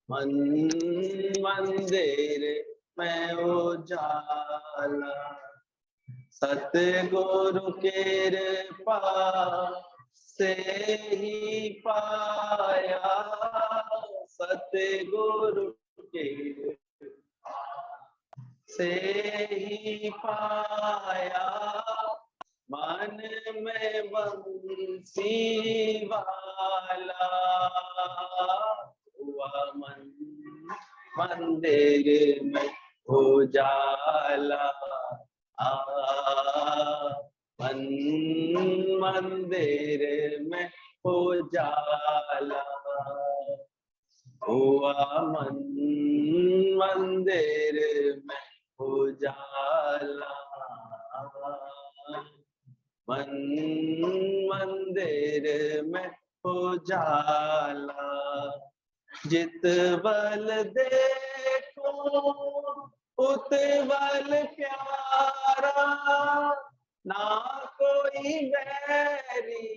मन मंदिर में उजाला, सतगुरु कृपा से ही पाया, सतगुरु कृपा से ही पाया, मन में बंसी वाला हुआ, मन मंदिर में उजाला, मन मंदिर में उजाला हुआ, मन मंदिर में उजाला, मन मंदिर में उजाला। जित बल देखो उत बल प्यारा, ना कोई बैरी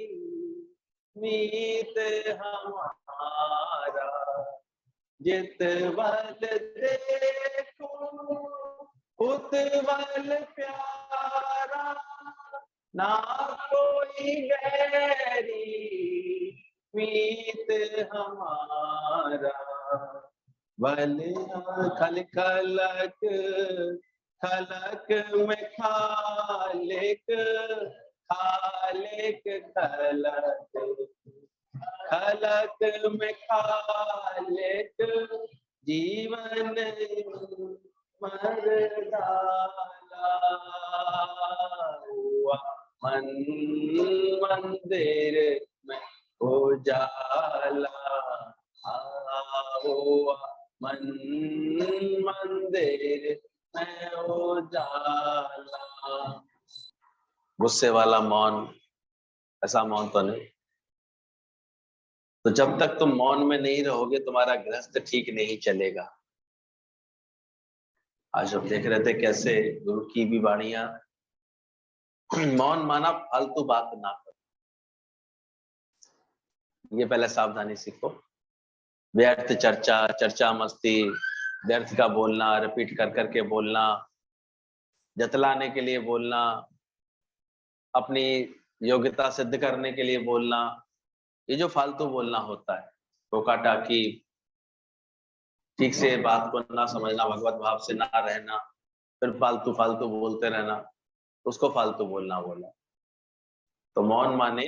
मीत हमारा, जित बल देखो उत बल प्यारा, ना कोई बैरी मीत हमारा, बल खल खलक खलक में खालिक, खालिक खलक, खलक में खालिक, जीवन मरदाला हुआ, मन मंदिर में उजाला हुआ, मन मंदिर में उजाला। गुस्से वाला मौन, ऐसा मौन तो नहीं। तो जब तक तुम मौन में नहीं रहोगे तुम्हारा गृहस्थ ठीक नहीं चलेगा। आज हम देख रहे थे कैसे गुरु की भी वाणियां, मौन माना फालतू बात ना करो, ये पहले सावधानी सीखो। व्यर्थ चर्चा, चर्चा मस्ती, व्यर्थ का बोलना, रिपीट कर करके बोलना, जतलाने के लिए बोलना, अपनी योग्यता सिद्ध करने के लिए बोलना, ये जो फालतू बोलना होता है, टोका टाकी, ठीक से बात को ना समझना, भगवत भाव से ना रहना, फिर फालतू फालतू बोलते रहना, उसको फालतू बोलना बोला। तो मौन माने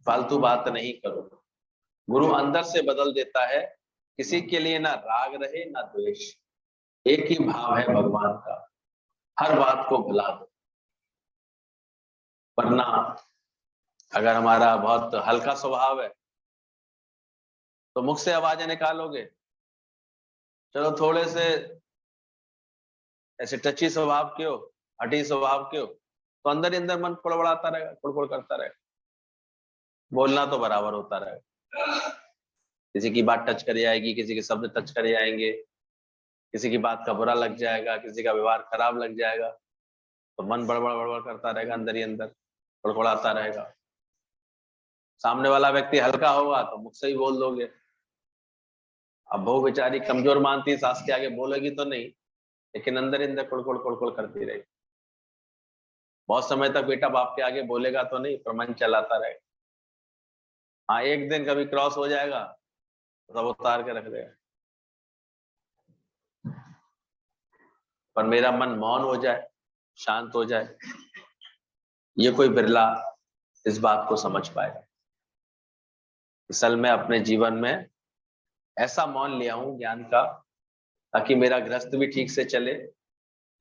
फालतू बात नहीं करो। गुरु अंदर से बदल देता है, किसी के लिए ना राग रहे ना द्वेष, एक ही भाव है भगवान का, हर बात को भुला दो। वरना अगर हमारा बहुत हल्का स्वभाव है तो मुख से आवाजें निकालोगे, चलो थोड़े से ऐसे टची स्वभाव के हो, हठी स्वभाव के हो, तो अंदर ही अंदर मन कुड़बड़ाता रहेगा, कुड़कुड़ करता रहेगा, बोलना तो बराबर होता रहेगा। किसी की बात टच कर जाएगी, किसी के शब्द टच कर जाएंगे, किसी की बात का बुरा लग जाएगा, किसी का व्यवहार खराब लग जाएगा, तो मन बड़बड़ बड़बड़ करता रहेगा, अंदर ही अंदर कुड़कुड़ाता रहेगा। सामने वाला व्यक्ति हल्का होगा तो मुख से ही बोल दोगे। अब बहू बेचारी कमजोर मानती, सास के आगे बोलेगी तो नहीं, लेकिन अंदर ही अंदर कुड़कुड़ कुड़कुड़ करती रहेगी। बहुत समय तक बेटा बाप के आगे बोलेगा तो नहीं, पर मन चलाता रहेगा। हाँ, एक दिन कभी क्रॉस हो जाएगा तो सब उतार के रख देगा। पर मेरा मन मौन हो जाए, शांत हो जाए, ये कोई बिरला इस बात को समझ पाएगा। असल में अपने जीवन में ऐसा मौन ले आऊं ज्ञान का, ताकि मेरा गृहस्थ भी ठीक से चले,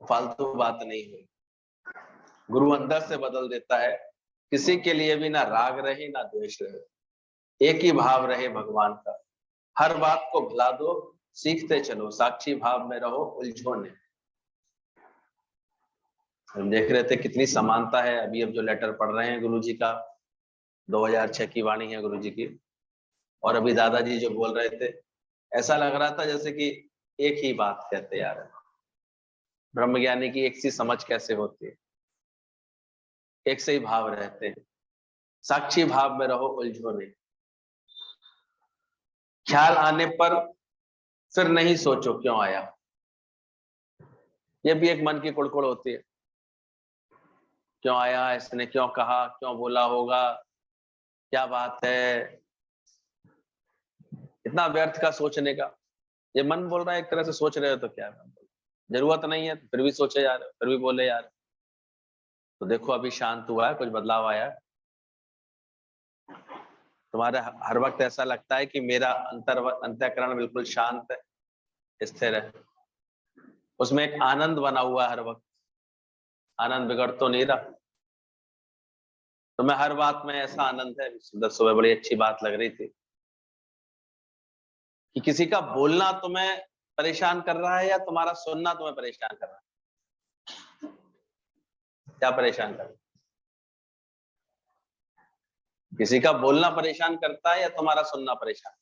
फालतू बात नहीं हो। गुरु अंदर से बदल देता है, किसी के लिए भी ना राग रहे ना द्वेष रहे, एक ही भाव रहे भगवान का, हर बात को भुला दो, सीखते चलो, साक्षी भाव में रहो, उलझो नहीं। हम देख रहे थे कितनी समानता है। अभी अब जो लेटर पढ़ रहे हैं गुरु जी का, 2006 की वाणी है गुरु जी की, और अभी दादाजी जो बोल रहे थे, ऐसा लग रहा था जैसे कि एक ही बात कहते यार। ब्रह्मज्ञानी की एक सी समझ कैसे होती है, एक से ही भाव रहते हैं, साक्षी भाव में रहो, उलझो नहीं। ख्याल आने पर फिर नहीं सोचो क्यों आया। ये भी एक मन की कुड़कुड़ होती है, क्यों आया, इसने क्यों कहा, क्यों बोला होगा, क्या बात है, इतना व्यर्थ का सोचने का। ये मन बोल रहा है एक तरह से, सोच रहे हो तो क्या है, जरूरत नहीं है फिर भी सोचे जा रहे हो, फिर भी बोले जा रहे हो। तो देखो अभी शांत हुआ है, कुछ बदलाव आया है। तुम्हारे हर वक्त ऐसा लगता है कि मेरा अंतःकरण बिल्कुल शांत है, स्थिर है, उसमें एक आनंद बना हुआ है हर वक्त, आनंद बिगड़ तो नहीं रहा। तो मैं हर बात में ऐसा आनंद है। सुबह बड़ी अच्छी बात लग रही थी कि किसी का बोलना तुम्हें परेशान कर रहा है या तुम्हारा सुनना तुम्हें परेशान कर रहा है, क्या परेशान कर रहा है? किसी का बोलना परेशान करता है या तुम्हारा सुनना परेशान?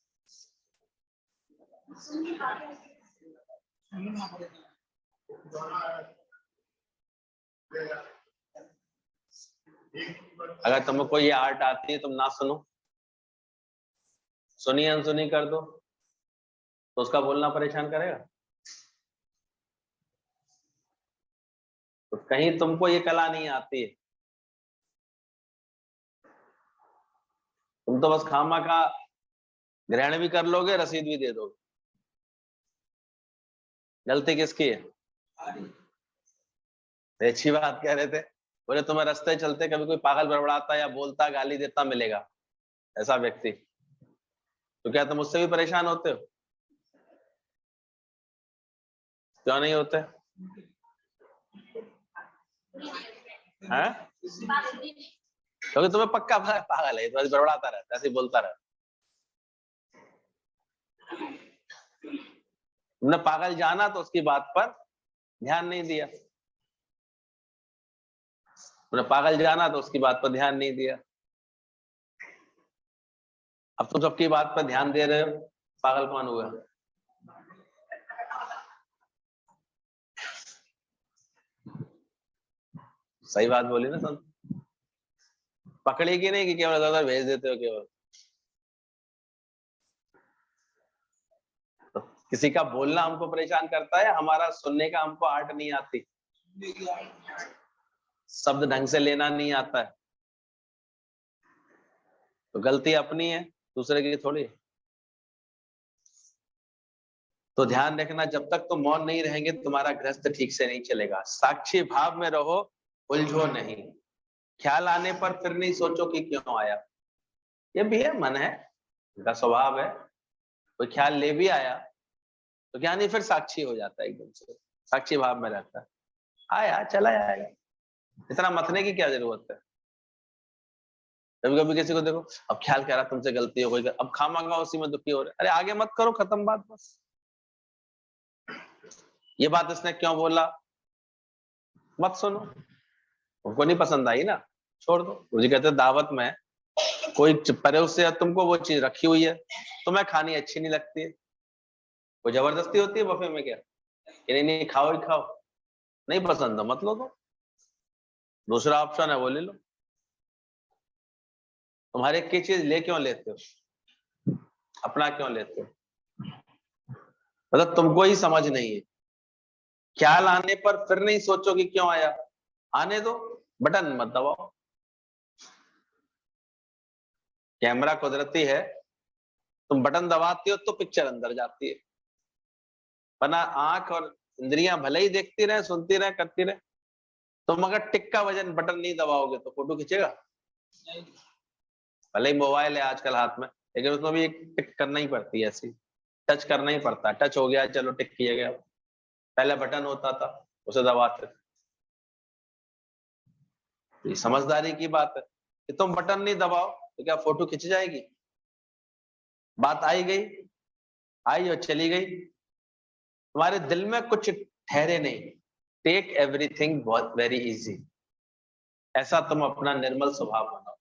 अगर तुमको कोई आर्ट आती है तुम ना सुनो, सुनी अनसुनी कर दो, तो उसका बोलना परेशान करेगा? तो कहीं तुमको ये कला नहीं आती है, तुम तो बस खामा का ग्रहण भी कर लोगे, रसीद भी दे दोगे। गलती किसकी है? अच्छी बात कह रहे थे, बोले तुम्हें रास्ते चलते कभी कोई पागल बड़बड़ाता या बोलता गाली देता मिलेगा, ऐसा व्यक्ति, तो क्या तुम उससे भी परेशान होते हो? क्यों नहीं होते हैं? क्योंकि तुम्हें पक्का पागल है, तो बड़बड़ाता रहता है, ऐसे बोलता रहता। तुमने पागल जाना तो उसकी बात पर ध्यान नहीं दिया, तुमने पागल जाना तो उसकी बात पर ध्यान नहीं दिया। अब तुम सबकी बात पर ध्यान दे रहे हो, पागल कौन हुआ? सही बात बोली ना संत, पकड़ेगी नहीं कि केवल इधर भेज देते हो केवल। तो किसी का बोलना हमको परेशान करता है, हमारा सुनने का हमको आर्ट नहीं आती, शब्द ढंग से लेना नहीं आता है, तो गलती अपनी है, दूसरे की थोड़ी। तो ध्यान रखना, जब तक तुम मौन नहीं रहेंगे तुम्हारा गृहस्थ ठीक से नहीं चलेगा। साक्षी भाव में रहो, उलझो नहीं। ख्याल आने पर फिर नहीं सोचो कि क्यों आया। ये भी है, मन है, उनका स्वभाव है, कोई ख्याल ले भी आया तो ज्ञानी फिर साक्षी हो जाता है, एकदम से साक्षी भाव में रहता है, आया चला जाएगा, इतना मथने की क्या जरूरत है। कभी कभी किसी को देखो, अब ख्याल कह रहा तुमसे गलती हो गई, अब खामाखा उसी में दुखी हो रहे, अरे आगे मत करो, खत्म बात बस। ये बात इसने क्यों बोला, मत सुनो, उनको नहीं पसंद आई ना, छोड़ दो। मुझे कहते दावत में कोई परोस से तुमको वो चीज रखी हुई है, तुम्हें खानी अच्छी नहीं लगती है, कोई जबरदस्ती होती है बफे में क्या, कि नहीं नहीं खाओ ही खाओ, नहीं पसंद हो मत लो, तो दूसरा ऑप्शन है वो ले लो। तुम्हारे की चीज ले क्यों लेते हो, अपना क्यों लेते हो? मतलब तुमको ही समझ नहीं है। ख्याल आने पर फिर नहीं सोचो कि क्यों आया, आने दो, बटन मत दबाओ। कैमरा कुदरती है, तुम बटन दबाते हो तो पिक्चर अंदर जाती है, वरना आंख और इंद्रियां भले ही देखती रहे, सुनती रहे, करती रहे, तुम अगर टिक का वजन बटन नहीं दबाओगे तो फोटो खींचेगा? भले ही मोबाइल है आजकल हाथ में, लेकिन उसमें भी एक टिक करना ही पड़ती है, ऐसी टच करना ही पड़ता है, टच हो गया चलो टिक किया गया। पहले बटन होता था, उसे दबाते थे। ये समझदारी की बात है कि तुम बटन नहीं दबाओ तो क्या फोटो खिंच जाएगी? बात आई गई, आई और चली गई, तुम्हारे दिल में कुछ ठहरे नहीं। टेक एवरीथिंग बहुत वेरी इजी, ऐसा तुम अपना निर्मल स्वभाव बनाओ।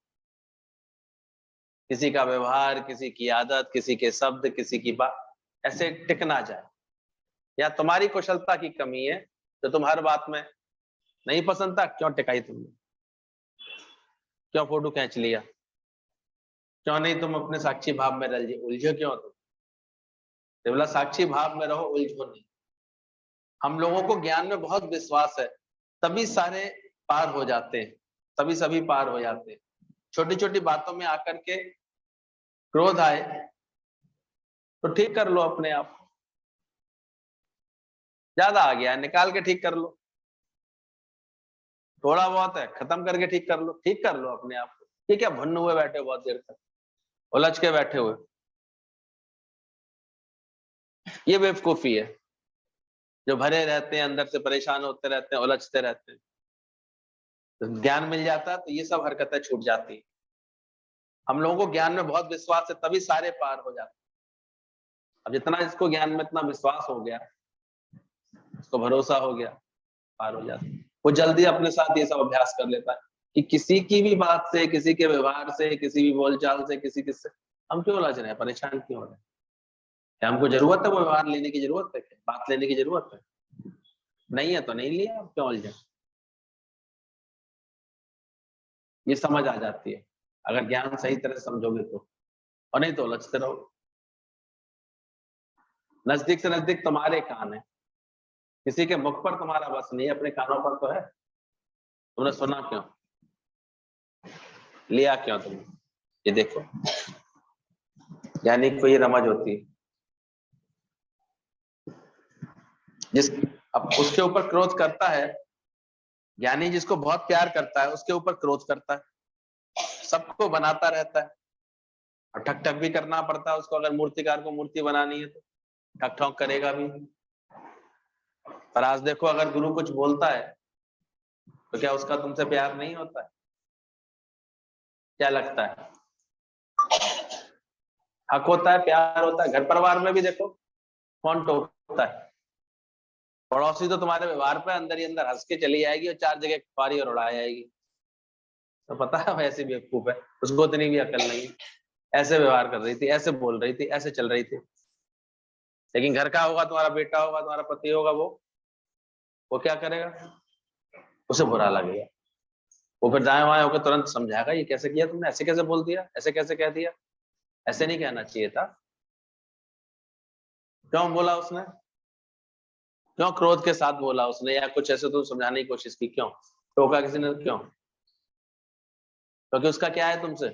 किसी का व्यवहार, किसी की आदत, किसी के शब्द, किसी की बात ऐसे टिक ना जाए, या तुम्हारी कुशलता की कमी है तो तुम हर बात में नहीं पसंद था क्यों टिकाई तुमने, क्यों फोटो खींच लिया, क्यों नहीं तुम अपने साक्षी भाव में रल उलझे क्यों तुम? तो बोला साक्षी भाव में रहो, उलझो नहीं। हम लोगों को ज्ञान में बहुत विश्वास है, तभी सारे पार हो जाते हैं, तभी सभी पार हो जाते हैं। छोटी छोटी बातों में आकर के क्रोध आए तो ठीक कर लो अपने आप, ज्यादा आ गया निकाल के ठीक कर लो, थोड़ा बहुत है खत्म करके ठीक कर लो, ठीक कर लो अपने आप को। ठीक है, भुन्न हुए बैठे हो बहुत देर तक, उलझ के बैठे हुए, ये बेवकूफी है। जो भरे रहते हैं अंदर से, परेशान होते रहते हैं, उलझते रहते हैं, तो ज्ञान मिल जाता है तो ये सब हरकतें छूट जाती है। हम लोगों को ज्ञान में बहुत विश्वास है, तभी सारे पार हो जाते हैं। अब जितना इसको ज्ञान में इतना विश्वास हो गया, उसको भरोसा हो गया, पार हो जाता है। वो जल्दी अपने साथ ये सब अभ्यास कर लेता है कि किसी की भी बात से, किसी के व्यवहार से, किसी भी बोलचाल से, किसी किससे हम क्यों उलझ रहे हैं, परेशान क्यों हो रहे हैं? क्या हमको जरूरत है वो व्यवहार लेने की, जरूरत है, बात लेने की जरूरत है? नहीं है तो नहीं लिया, आप क्यों उलझे? ये समझ आ जाती है अगर ज्ञान सही तरह से समझोगे तो, और नहीं तो उलझते रहो। नजदीक से नजदीक तुम्हारे कान है, किसी के मुख पर तुम्हारा बस नहीं है, अपने कानों पर तो है। तुमने सुना क्यों, लिया क्यों तुमने? ये देखो, यानी कोई रमज होती है। जिस अब उसके ऊपर क्रोध करता है, ज्ञानी जिसको बहुत प्यार करता है उसके ऊपर क्रोध करता है, सबको बनाता रहता है, और ठक ठक भी करना पड़ता है उसको। अगर मूर्तिकार को मूर्ति बनानी है तो ठक ठक करेगा भी। पर आज देखो, अगर गुरु कुछ बोलता है तो क्या उसका तुमसे प्यार नहीं होता है? क्या लगता है? हक होता है, प्यार होता है। घर परिवार में भी देखो, कौन टोकता है? पड़ोसी तो तुम्हारे व्यवहार पे अंदर ही अंदर हंस के चली जाएगी और चार जगह पारी और उड़ा जाएगी। तो पता है वैसी बेवकूफ है, उसको इतनी भी अकल नहीं है। ऐसे व्यवहार कर रही थी, ऐसे बोल रही थी, ऐसे चल रही थी। लेकिन घर का होगा, तुम्हारा बेटा होगा, तुम्हारा पति होगा, वो क्या करेगा? उसे बुरा लगेगा। वो फिर दाएं बाएं होकर तुरंत समझाएगा, ये कैसे किया तुमने, ऐसे कैसे बोल दिया, ऐसे कैसे कह दिया, ऐसे नहीं कहना चाहिए था। क्यों बोला उसने? क्यों क्रोध के साथ बोला उसने, या कुछ ऐसे तो समझाने की कोशिश की, क्यों टोका किसी ने, क्यों? क्योंकि उसका क्या है तुमसे,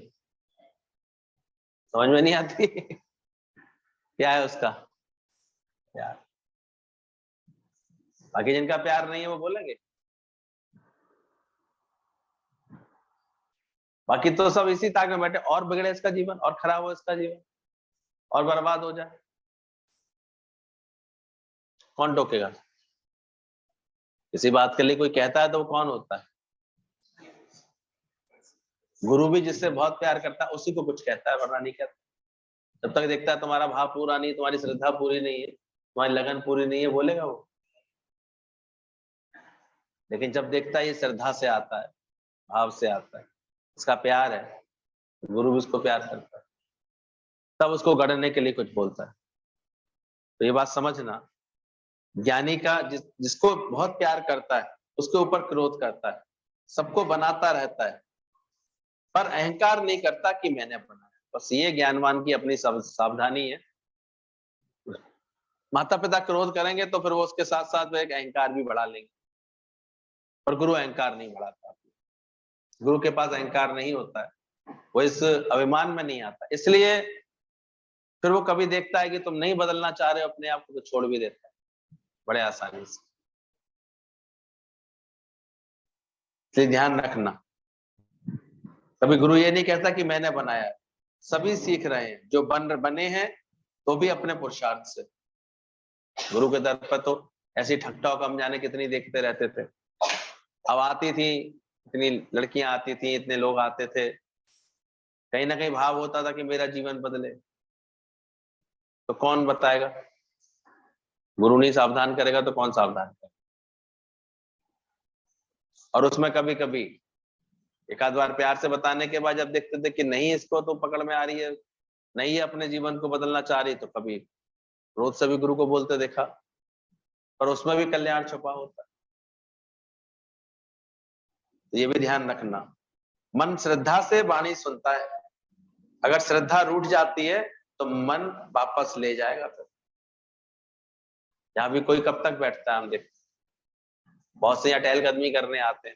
समझ में नहीं आती? क्या है उसका प्यार? बाकी जिनका प्यार नहीं है वो बोलेंगे, बाकी तो सब इसी ताक में बैठे, और बिगड़े इसका जीवन, और खराब हो इसका जीवन, और बर्बाद हो जाए। कौन टोकेगा? किसी बात के लिए कोई कहता है तो वो कौन होता है? गुरु भी जिससे बहुत प्यार करता है उसी को कुछ कहता है, वरना नहीं कहता। जब तक देखता है तुम्हारा भाव पूरा नहीं, तुम्हारी श्रद्धा पूरी नहीं है, तुम्हारी लगन पूरी नहीं है, बोलेगा वो। लेकिन जब देखता है ये श्रद्धा से आता है, भाव से आता है, उसका प्यार है, गुरु भी उसको प्यार करता है, तब उसको गढ़ने के लिए कुछ बोलता है। तो ये बात समझना, ज्ञानी का जिसको बहुत प्यार करता है उसके ऊपर क्रोध करता है, सबको बनाता रहता है, पर अहंकार नहीं करता कि मैंने बनाया। बस ये ज्ञानवान की अपनी सावधानी है। माता पिता क्रोध करेंगे तो फिर वो उसके साथ साथ एक अहंकार भी बढ़ा लेंगे, पर गुरु अहंकार नहीं बढ़ाता। गुरु के पास अहंकार नहीं होता है, वो इस अभिमान में नहीं आता, इसलिए फिर वो कभी देखता है कि तुम नहीं बदलना चाह रहे हो अपने आप को, तो छोड़ भी देता है बड़े आसानी से। इसलिए ध्यान रखना, कभी गुरु ये नहीं कहता कि मैंने बनाया है। सभी सीख रहे हैं, जो बने हैं तो भी अपने पुरुषार्थ से। गुरु के दर पर तो ऐसी ठकठॉक हम जाने कितनी देखते रहते थे। अब आती थी, इतनी लड़कियां आती थी, इतने लोग आते थे, कहीं ना कहीं भाव होता था कि मेरा जीवन बदले। तो कौन बताएगा? गुरु नहीं सावधान करेगा तो कौन सावधान करेगा? और उसमें कभी कभी एक आध बार प्यार से बताने के बाद जब देखते थे कि नहीं, इसको तो पकड़ में आ रही है, नहीं है अपने जीवन को बदलना चाह रही, तो कभी क्रोध से भी गुरु को बोलते देखा, पर उसमें भी कल्याण छुपा होता है। तो ये भी ध्यान रखना, मन श्रद्धा से वाणी सुनता है, अगर श्रद्धा रूठ जाती है तो मन वापस ले जाएगा। फिर यहाँ भी कोई कब तक बैठता है, हम देखते बहुत से यहाँ टहलकदमी करने आते हैं,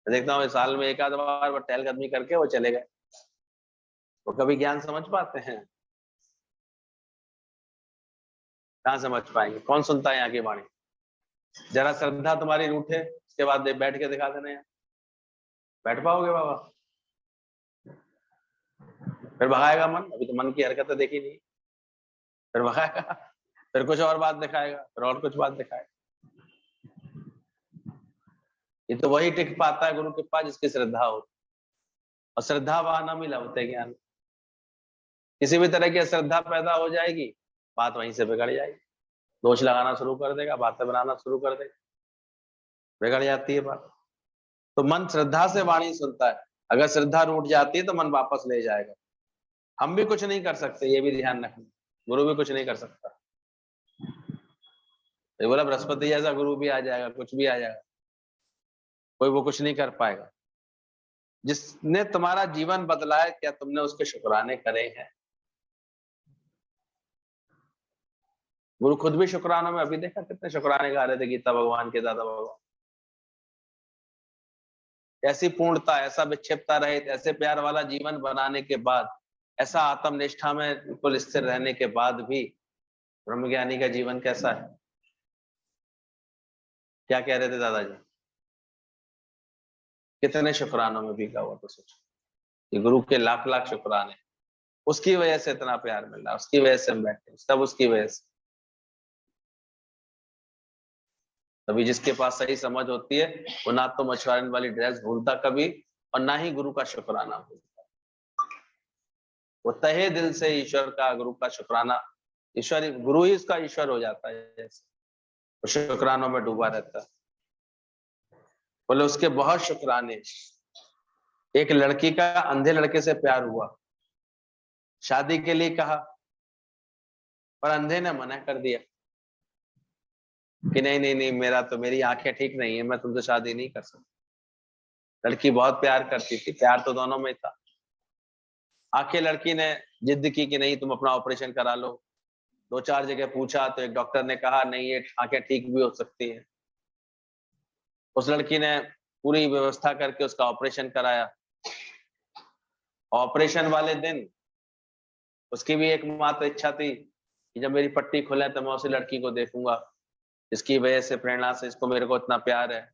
मैं देखता हूँ साल में एक आध बार टहलकदमी करके वो चले गए, वो कभी ज्ञान समझ पाते हैं? कहाँ समझ पाएंगे? कौन सुनता है यहाँ की वाणी? जरा श्रद्धा तुम्हारी रूठे, उसके बाद बैठ के दिखा देना यार, बैठ पाओगे बाबा? फिर भगाएगा मन, अभी तो मन की हरकतें देखी नहीं, फिर भगाएगा, फिर कुछ और बात दिखाएगा, फिर और कुछ बात दिखाएगा। ये तो वही टिक पाता है गुरु के पास जिसकी श्रद्धा हो, और श्रद्धावान हम ही लभते ज्ञान। किसी भी तरह की श्रद्धा पैदा हो जाएगी, बात वहीं से बिगड़ जाएगी, दोष लगाना शुरू कर देगा, बातें बनाना शुरू कर देगा, बिगड़ जाती है बात। तो मन श्रद्धा से वाणी सुनता है, अगर श्रद्धा रूठ जाती है तो मन वापस ले जाएगा। हम भी कुछ नहीं कर सकते, ये भी ध्यान रखना, गुरु भी कुछ नहीं कर सकता। तो बोला बृहस्पति जैसा गुरु भी आ जाएगा, कुछ भी आ जाएगा, कोई वो कुछ नहीं कर पाएगा। जिसने तुम्हारा जीवन बदला है, क्या तुमने उसके शुक्राने करे हैं? गुरु खुद भी शुक्रानों में, अभी देखा कितने शुक्राने गा रहे थे गीता भगवान के, दादा भगवान। ऐसी पूर्णता, ऐसा विक्षिप्तता रहित, ऐसे प्यार वाला जीवन बनाने के बाद, ऐसा आत्मनिष्ठा में बिल्कुल स्थिर रहने के बाद भी ब्रह्मज्ञानी का जीवन कैसा है? क्या कह रहे थे दादाजी? कितने शुक्रानों में बीता हुआ, तो सोचो, ये गुरु के लाख लाख शुक्राने, उसकी वजह से इतना प्यार मिल रहा है, उसकी वजह से हम बैठे, सब उसकी वजह से। तभी जिसके पास सही समझ होती है, वो ना तो मछुआरन वाली ड्रेस भूलता कभी, और ना ही गुरु का शुक्राना भूलता। वो तहे दिल से ईश्वर का, गुरु का शुक्राना, ईश्वर गुरु ही उसका ईश्वर हो जाता है, जैसे वो शुक्रानों में डूबा रहता है। बोले उसके बहुत शुक्राने। एक लड़की का अंधे लड़के से प्यार हुआ, शादी के लिए कहा, पर अंधे ने मना कर दिया कि नहीं नहीं नहीं, मेरी आंखें ठीक नहीं है, मैं तुमसे शादी नहीं कर सकता। लड़की बहुत प्यार करती थी, प्यार तो दोनों में था। आखिर लड़की ने जिद की कि नहीं, तुम अपना ऑपरेशन करा लो। 2-4 जगह पूछा तो एक डॉक्टर ने कहा नहीं, ये आंखें ठीक भी हो सकती हैं। उस लड़की ने पूरी व्यवस्था करके उसका ऑपरेशन कराया। ऑपरेशन वाले दिन उसकी भी एकमात्र इच्छा थी कि जब मेरी पट्टी खुले तो मैं उसी लड़की को देखूंगा, इसकी वजह से, प्रेरणा से, इसको मेरे को इतना प्यार है,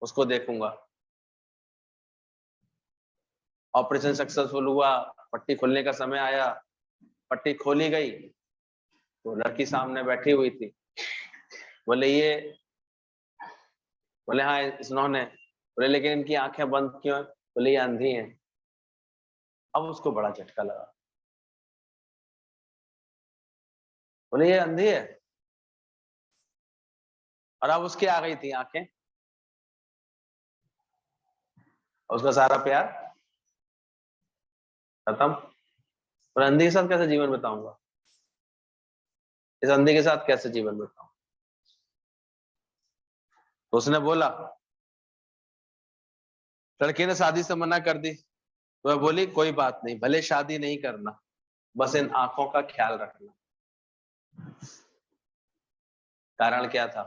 उसको देखूंगा। ऑपरेशन सक्सेसफुल हुआ, पट्टी खुलने का समय आया, पट्टी खोली गई तो लड़की सामने बैठी हुई थी। बोले ये, बोले हाँ इन्होंने, बोले लेकिन इनकी आंखें बंद क्यों है? बोले ये अंधी हैं। अब उसको बड़ा झटका लगा, बोले ये अंधी है, और अब उसकी आ गई थी आंखें, उसका सारा प्यार खत्म। और अंधी के साथ कैसे जीवन बताऊंगा, इस अंधी के साथ कैसे जीवन बताऊं? तो उसने बोला, लड़की ने शादी से मना कर दी, तो वह बोली कोई बात नहीं, भले शादी नहीं करना, बस इन आंखों का ख्याल रखना। कारण क्या था?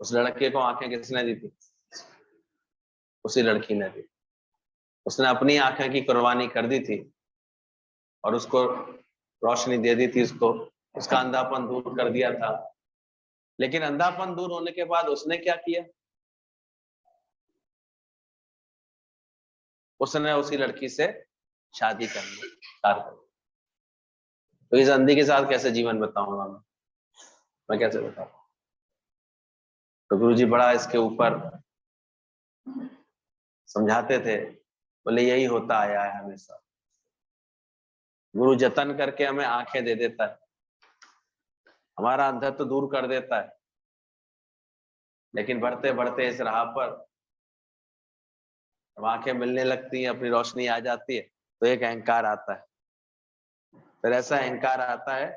उस लड़के को आंखें किसने दी थी? उसी लड़की ने दी। उसने अपनी आंखें की कुर्बानी कर दी थी और उसको रोशनी दे दी थी, उसको उसका अंधापन दूर कर दिया था। लेकिन अंधापन दूर होने के बाद उसने क्या किया? उसने उसी लड़की से शादी कर ली। तो इस अंधी के साथ कैसे जीवन बताऊंगा मैं कैसे बताऊं? तो गुरुजी बड़ा इसके ऊपर समझाते थे, बोले यही होता आया है हमेशा। गुरु जतन करके हमें आंखें दे देता है, हमारा अंधत्व दूर कर देता है, लेकिन बढ़ते बढ़ते इस राह पर जब आंखें मिलने लगती हैं, अपनी रोशनी आ जाती है, तो एक अहंकार आता है। फिर ऐसा अहंकार आता है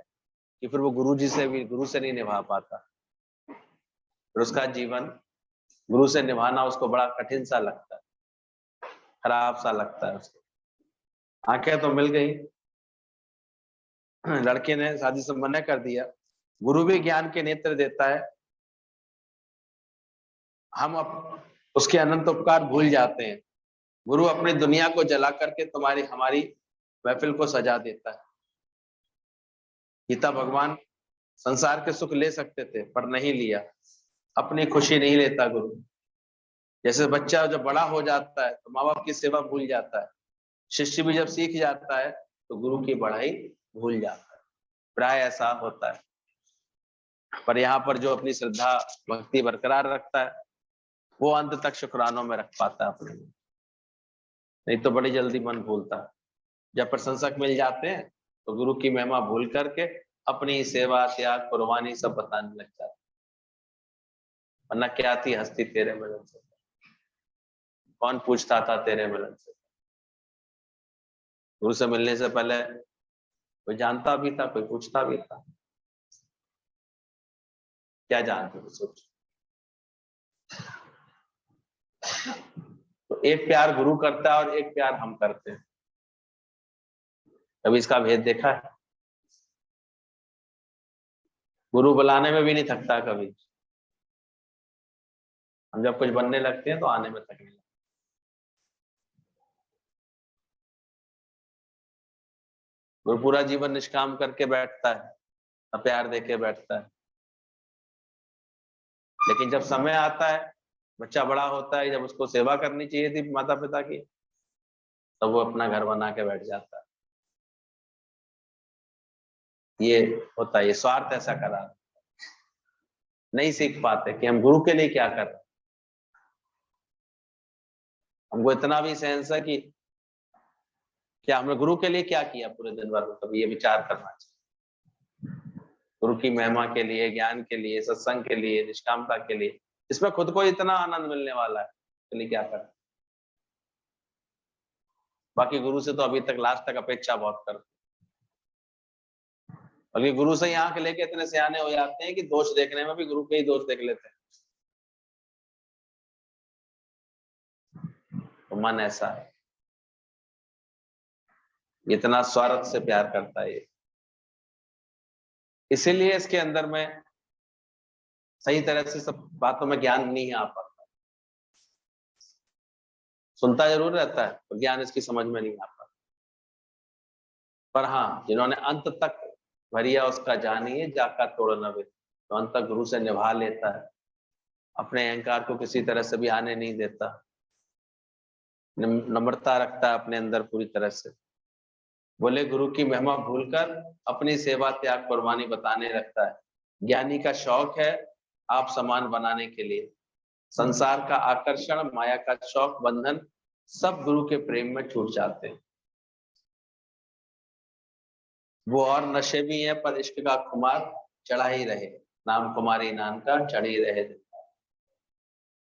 कि फिर वो गुरु से नहीं निभा पाता। फिर उसका जीवन गुरु से निभाना उसको बड़ा कठिन सा लगता है, खराब सा लगता है उसको। आंखें तो मिल गई, लड़के ने शादी संपन्न कर दिया, गुरु भी ज्ञान के नेत्र देता है, हम उसके अनंत उपकार भूल जाते हैं। गुरु अपनी दुनिया को जला करके तुम्हारी हमारी महफिल को सजा देता है। गीता भगवान संसार के सुख ले सकते थे पर नहीं लिया, अपनी खुशी नहीं लेता गुरु। जैसे बच्चा जब बड़ा हो जाता है तो माँ बाप की सेवा भूल जाता है, शिष्य भी जब सीख जाता है तो गुरु की पढ़ाई भूल जाता है, प्राय ऐसा होता है। पर यहाँ पर जो अपनी श्रद्धा भक्ति बरकरार रखता है वो अंत तक शुक्रानों में रख पाता है अपने, नहीं तो बड़ी जल्दी मन भूलता है। जब प्रशंसक मिल जाते हैं तो गुरु की महिमा भूल करके अपनी सेवा त्याग कुर्बानी सब बताने लग जाते, वरना क्या थी हस्ती तेरे मिलन से, कौन पूछता था तेरे मिलन से। गुरु से मिलने से पहले कोई जानता भी था, कोई पूछता भी था, क्या जानते थे सोच। तो एक प्यार गुरु करता है और एक प्यार हम करते हैं, कभी इसका भेद देखा है? गुरु बुलाने में भी नहीं थकता कभी, हम जब कुछ बनने लगते हैं तो आने में थकने लगते। गुरु पूरा जीवन निष्काम करके बैठता है, प्यार देके बैठता है, लेकिन जब समय आता है, बच्चा बड़ा होता है, जब उसको सेवा करनी चाहिए थी माता पिता की, तब वो अपना घर बना के बैठ जाता है। ये होता है, ये स्वार्थ ऐसा करा, नहीं सीख पाते कि हम गुरु के लिए क्या कर रहे हैं। हमको इतना भी सेंस है कि क्या हमने गुरु के लिए क्या किया पूरे दिन भर में, कभी ये विचार करना चाहिए। गुरु की महिमा के लिए, ज्ञान के लिए, सत्संग के लिए, निष्कामता के लिए, इसमें खुद को इतना आनंद मिलने वाला है, के लिए क्या कर। बाकी गुरु से तो अभी तक लास्ट तक अपेक्षा बहुत करते, बल्कि गुरु से ही आंख लेके इतने सियाने हो जाते हैं कि दोष देखने में भी गुरु के ही दोष देख लेते हैं। तो मन ऐसा है, इतना स्वार्थ से प्यार करता है ये, इसीलिए इसके अंदर में सही तरह से सब बातों में ज्ञान नहीं आ पाता, सुनता जरूर रहता है तो ज्ञान इसकी समझ में नहीं आ पाता। पर हाँ, जिन्होंने अंत तक भरिया उसका जानिए जाका तोड़ न वे, तो अंत तक गुरु से निभा लेता है, अपने अहंकार को किसी तरह से भी आने नहीं देता, नम्रता रखता है अपने अंदर पूरी तरह से। बोले गुरु की महिमा भूलकर अपनी सेवा त्याग कुर्बानी बताने लगता है। ज्ञानी का शौक है आप समान बनाने के लिए, संसार का आकर्षण, माया का शौक, बंधन सब गुरु के प्रेम में छूट जाते हैं। वो और नशे भी है पर इश्क का खुमार चढ़ा ही रहे, नाम कुमारी नान का चढ़ी रहे।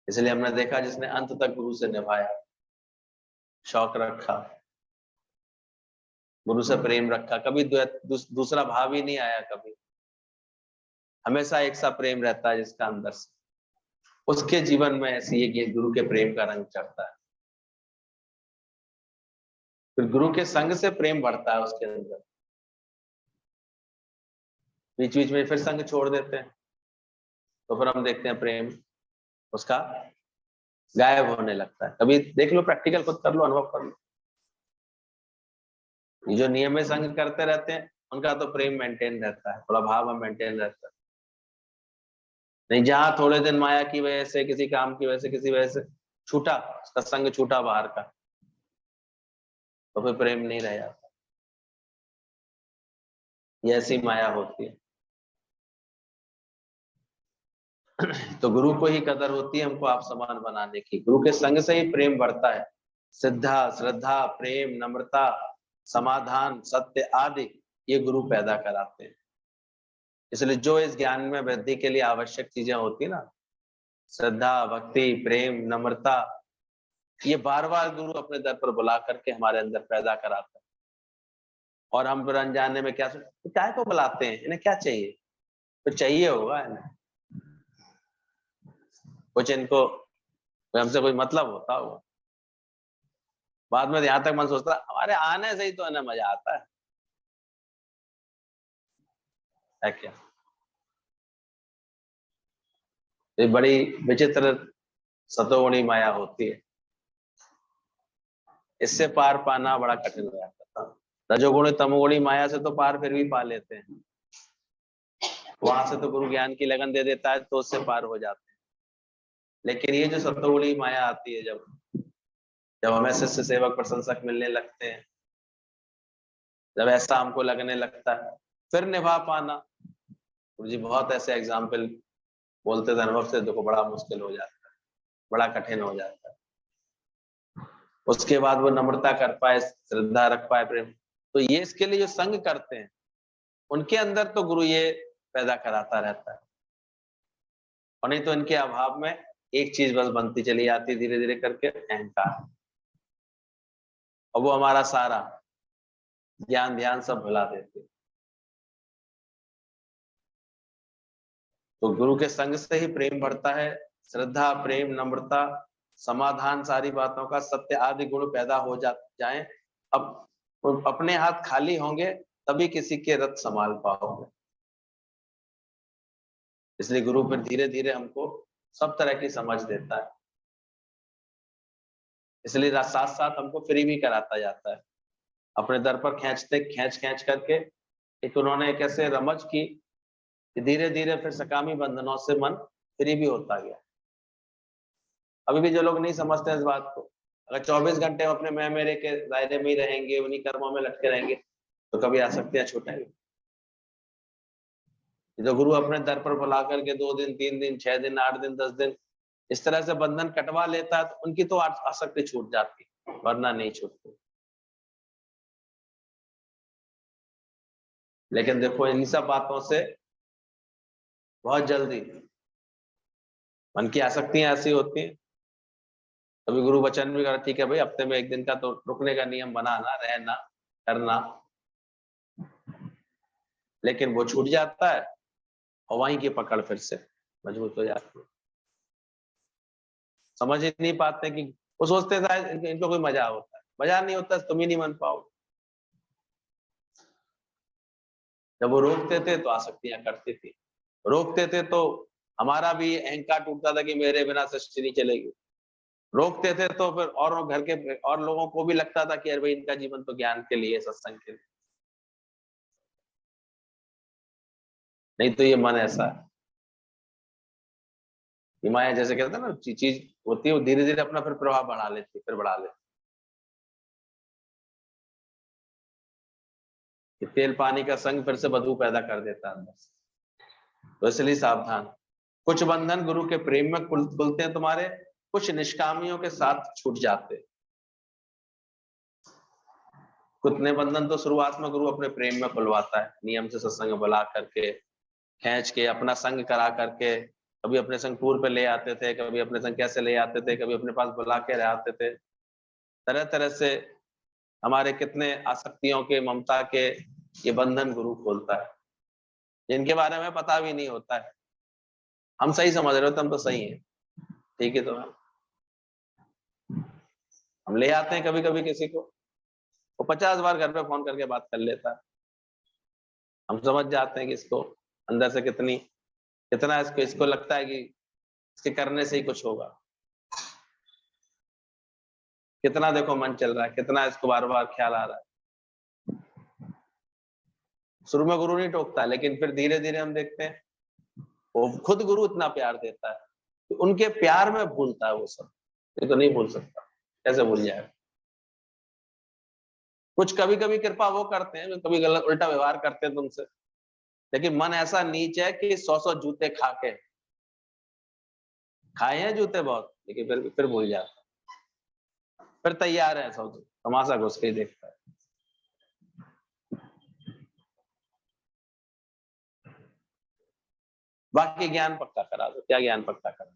इसलिए हमने देखा जिसने अंत तक गुरु से निभाया, शौक रखा, गुरु से प्रेम रखा, कभी दूसरा भाव ही नहीं आया, कभी हमेशा एक सा प्रेम रहता है जिसका अंदर से, उसके जीवन में ऐसे ये गुरु के प्रेम का रंग चढ़ता है। फिर गुरु के संग से प्रेम बढ़ता है उसके अंदर, बीच बीच में फिर संग छोड़ देते हैं तो फिर हम देखते हैं प्रेम उसका गायब होने लगता है। कभी देख लो, प्रैक्टिकल खुद कर लो, अनुभव कर लो। ये जो नियमित संग करते रहते हैं उनका तो प्रेम मेंटेन रहता है, थोड़ा भाव में मेंटेन रहता है। नहीं, जहां थोड़े दिन माया की वजह से, किसी काम की वजह से, किसी वजह से छूटा, उसका संग छूटा बाहर का, तो फिर प्रेम नहीं रह जाता। ये ऐसी माया होती है। तो गुरु को ही कदर होती है हमको आप समान बनाने की, गुरु के संग से ही प्रेम बढ़ता है। श्रद्धा, श्रद्धा, प्रेम, नम्रता, समाधान, सत्य आदि ये गुरु पैदा कराते हैं। इसलिए जो इस ज्ञान में वृद्धि के लिए आवश्यक चीजें होती है ना, श्रद्धा, भक्ति, प्रेम, नम्रता, ये बार बार गुरु अपने दर पर बुला करके हमारे अंदर पैदा कराता है। और हम फिर अनजाने में क्या तो क्या को बुलाते हैं, इन्हें क्या चाहिए, तो चाहिए होगा इन्हें कुछ, इनको हमसे कोई मतलब होता होगा। बाद में यहाँ तक मन सोचता हमारे आने से ही तो इन्हें मजा आता है, है क्या? ये बड़ी विचित्र सतोगुणी माया होती है, इससे पार पाना बड़ा कठिन हो जाता था। रजोगुणी तमोगुणी माया से तो पार फिर भी पा लेते हैं, वहां से तो गुरु ज्ञान की लगन दे देता है तो उससे पार हो जाते हैं। लेकिन ये जो सतोगुणी माया आती है, जब जब हमें शिष्य सेवक प्रशंसक मिलने लगते हैं, जब ऐसा हमको लगने लगता है, फिर निभा पाना, गुरु जी बहुत ऐसे एग्जाम्पल बोलते थे अनुभव से, देखो बड़ा मुश्किल हो जाता है, बड़ा कठिन हो जाता है। उसके बाद वो नम्रता कर पाए, श्रद्धा रख पाए, प्रेम, तो ये इसके लिए जो संग करते हैं उनके अंदर तो गुरु ये पैदा कराता रहता है। और नहीं तो इनके अभाव में एक चीज बस बनती चली जाती धीरे धीरे करके, अहंकार, और वो हमारा सारा ज्ञान ध्यान सब भुला देते। तो गुरु के संग से ही प्रेम बढ़ता है, श्रद्धा, प्रेम, नम्रता, समाधान, सारी बातों का सत्य आदि गुण पैदा हो जाए। अब अपने हाथ खाली होंगे तभी किसी के रथ संभाल पाओगे। इसलिए गुरु फिर धीरे धीरे हमको सब तरह की समझ देता है, इसलिए साथ साथ हमको फ्री भी कराता जाता है। अपने दर पर खींच खींच करके एक उन्होंने एक ऐसे रमज की कि धीरे धीरे फिर सकामी बंधनों से मन फ्री भी होता गया। अभी भी जो लोग नहीं समझते इस बात को, अगर 24 घंटे अपने मैं मेरे के दायरे में ही रहेंगे, उन्हीं कर्मों में लटके रहेंगे, तो कभी आसक्तियां छूटेंगी? जो गुरु अपने दर पर बुला करके 2 दिन 3 दिन 6 दिन 8 दिन 10 दिन इस तरह से बंधन कटवा लेता है, तो उनकी तो आसक्ति छूट जाती, वरना नहीं छूटती। लेकिन देखो इन सब बातों से बहुत जल्दी मन की आसक्तियां ऐसी होती हैं। कभी गुरु वचन भी करा, ठीक है भाई हफ्ते में 1 दिन का तो रुकने का नियम बनाना, रहना, करना, लेकिन वो छूट जाता है और वहीं की पकड़ फिर से मजबूत हो जाती है। समझ ही नहीं पाते कि वो सोचते हैं इनको कोई मजा होता है, मजा नहीं होता, तुम ही नहीं मान पाओगे। जब वो रोकते थे तो आसक्तियां करती थी, रोकते थे तो हमारा भी अहंकार टूटता था कि मेरे बिना सृष्टि नहीं चलेगी। रोकते थे तो फिर और घर के और लोगों को भी लगता था कि अरे भाई इनका जीवन तो ज्ञान के लिए, सत्संग के लिए, नहीं तो ये मन ऐसा है। ये माया जैसे कहते हैं ना, चीज होती है वो धीरे धीरे अपना फिर प्रभाव बढ़ा लेती है, फिर बढ़ा लेती है। तेल पानी का संग फिर से बदबू पैदा कर देता है अंदर से। तो इसलिए सावधान। कुछ बंधन गुरु के प्रेम में खुलते हैं तुम्हारे, कुछ निष्कामियों के साथ छूट जाते। कितने बंधन तो शुरुआत में गुरु अपने प्रेम में खुलवाता है, नियम से सत्संग बुला करके, खींच के, अपना संग करा करके, कभी अपने संग टूर पे ले आते थे, कभी अपने संग कैसे ले आते थे, कभी अपने पास बुला के ले आते थे। तरह तरह से हमारे कितने आसक्तियों के, ममता के ये बंधन गुरु खोलता है, जिनके बारे में पता भी नहीं होता है। हम सही समझ रहे होते हम तो सही है, ठीक है, तो हम ले आते हैं कभी कभी किसी को, वो 50 बार घर पे फोन करके बात कर लेता है, हम समझ जाते हैं कि इसको अंदर से कितना इसको लगता है कि इसके करने से ही कुछ होगा। कितना देखो मन चल रहा है, कितना इसको बार बार ख्याल आ रहा है। शुरू में गुरु नहीं टोकता, लेकिन फिर धीरे धीरे हम देखते हैं वो खुद गुरु इतना प्यार देता है कि उनके प्यार में भूलता है वो सब। ये तो नहीं भूल सकता, कैसे भूल जाए? कुछ कभी कभी कृपा वो करते हैं, कभी गलत उल्टा व्यवहार करते हैं तुमसे, लेकिन मन ऐसा नीच है कि 100 जूते खा के खाए हैं जूते बहुत, लेकिन फिर भूल जाता, फिर तैयार है सब तमाशा घुस के ही देखता है। बाकी ज्ञान पक्का करा दो, क्या ज्ञान पक्का करा,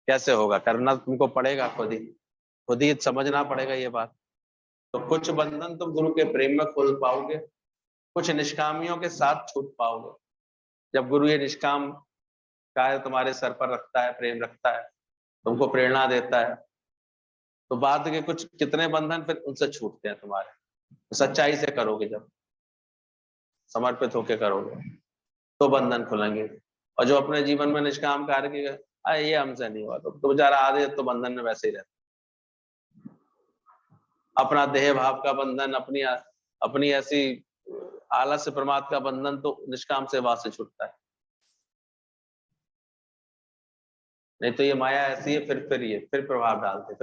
कैसे होगा? करना तुमको पड़ेगा, खुद ही समझना पड़ेगा ये बात। तो कुछ बंधन तुम गुरु के प्रेम में खोल पाओगे, कुछ निष्कामियों के साथ छूट पाओगे। जब गुरु ये निष्काम कार्य तुम्हारे सर पर रखता है, प्रेम रखता है, तुमको प्रेरणा देता है, तो बाद के कुछ कितने बंधन फिर उनसे छूटते हैं तुम्हारे, तो सच्चाई से करोगे जब। समर्पित होकर करोगे तो बंधन खुलेंगे। और जो अपने जीवन में निष्काम कार्य के ये हमसे नहीं हुआ तो बेचारा आधे तो बंधन में वैसे ही रहता। अपना देह भाव का बंधन, अपनी ऐसी आलस्य प्रमाद का बंधन तो निष्काम सेवा से छूटता है। नहीं तो ये माया ऐसी है, फिर प्रभाव डालते।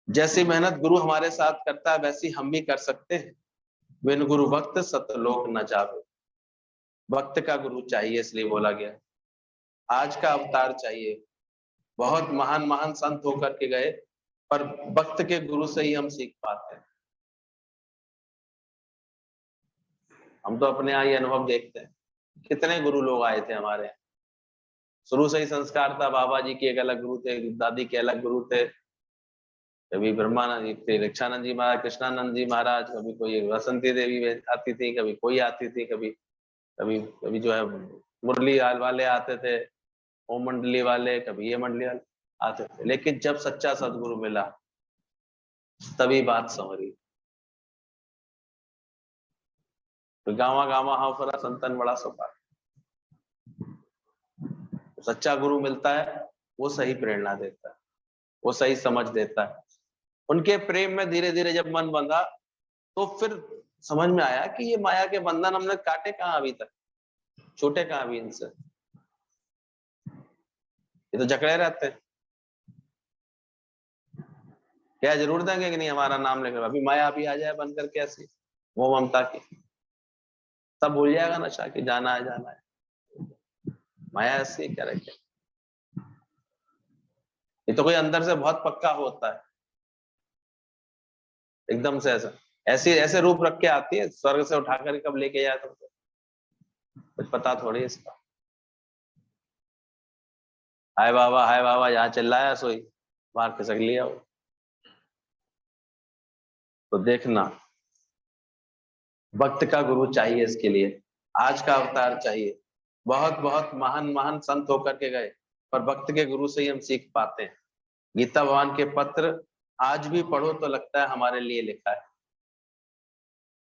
जैसी मेहनत गुरु हमारे साथ करता है वैसी हम भी कर सकते हैं। बिन गुरु भक्त सतलोक न जावे। भक्त का गुरु चाहिए इसलिए बोला गया। आज का अवतार चाहिए। बहुत महान महान संत होकर के गए, पर भक्त के गुरु से ही हम सीख पाते हैं। हम तो अपने यहाँ ये अनुभव देखते हैं, कितने गुरु लोग आए थे हमारे यहाँ। शुरू से ही संस्कार था, बाबा जी के एक अलग गुरु थे, दादी के अलग गुरु थे। कभी ब्रह्मानंद जी थे, दीक्षानंद जी महाराज, कृष्णानंद जी महाराज, कभी कोई वसंती देवी आती थी, कभी कोई आती थी, कभी जो है मुरली वाले आते थे, ओम मंडली वाले, कभी ये मंडली वाले आते थे। लेकिन जब सच्चा सदगुरु मिला तभी बात संवरी। तो गावा गावा हाँ फरा संतन बड़ा सोपार। सच्चा गुरु मिलता है, वो सही प्रेरणा देता है, वो सही समझ देता है। उनके प्रेम में धीरे धीरे जब मन बंधा तो फिर समझ में आया कि ये माया के बंधन हमने काटे कहाँ अभी तक, छूटे कहाँ अभी इनसे। ये तो जकड़े रहते हैं। क्या जरूर देंगे कि नहीं हमारा नाम लेकर, अभी माया अभी आ जाए बनकर कैसी वो ममता की, सब भूल जाएगा नशा की, जाना है। माया ऐसी क्या रखे। ये तो कोई अंदर से बहुत पक्का होता है, एकदम से ऐसे रूप रख के आती है, स्वर्ग से उठाकर कब लेके जाए तुमको कुछ पता थोड़ी इसका। हाय बाबा यहाँ चिल्लाया सोई बाहर खिसक लिया वो। तो देखना, भक्त का गुरु चाहिए इसके लिए। आज का अवतार चाहिए। बहुत बहुत महान महान संत होकर के गए, पर भक्त के गुरु से ही हम सीख पाते हैं। गीता भगवान के पत्र आज भी पढ़ो तो लगता है हमारे लिए लिखा है।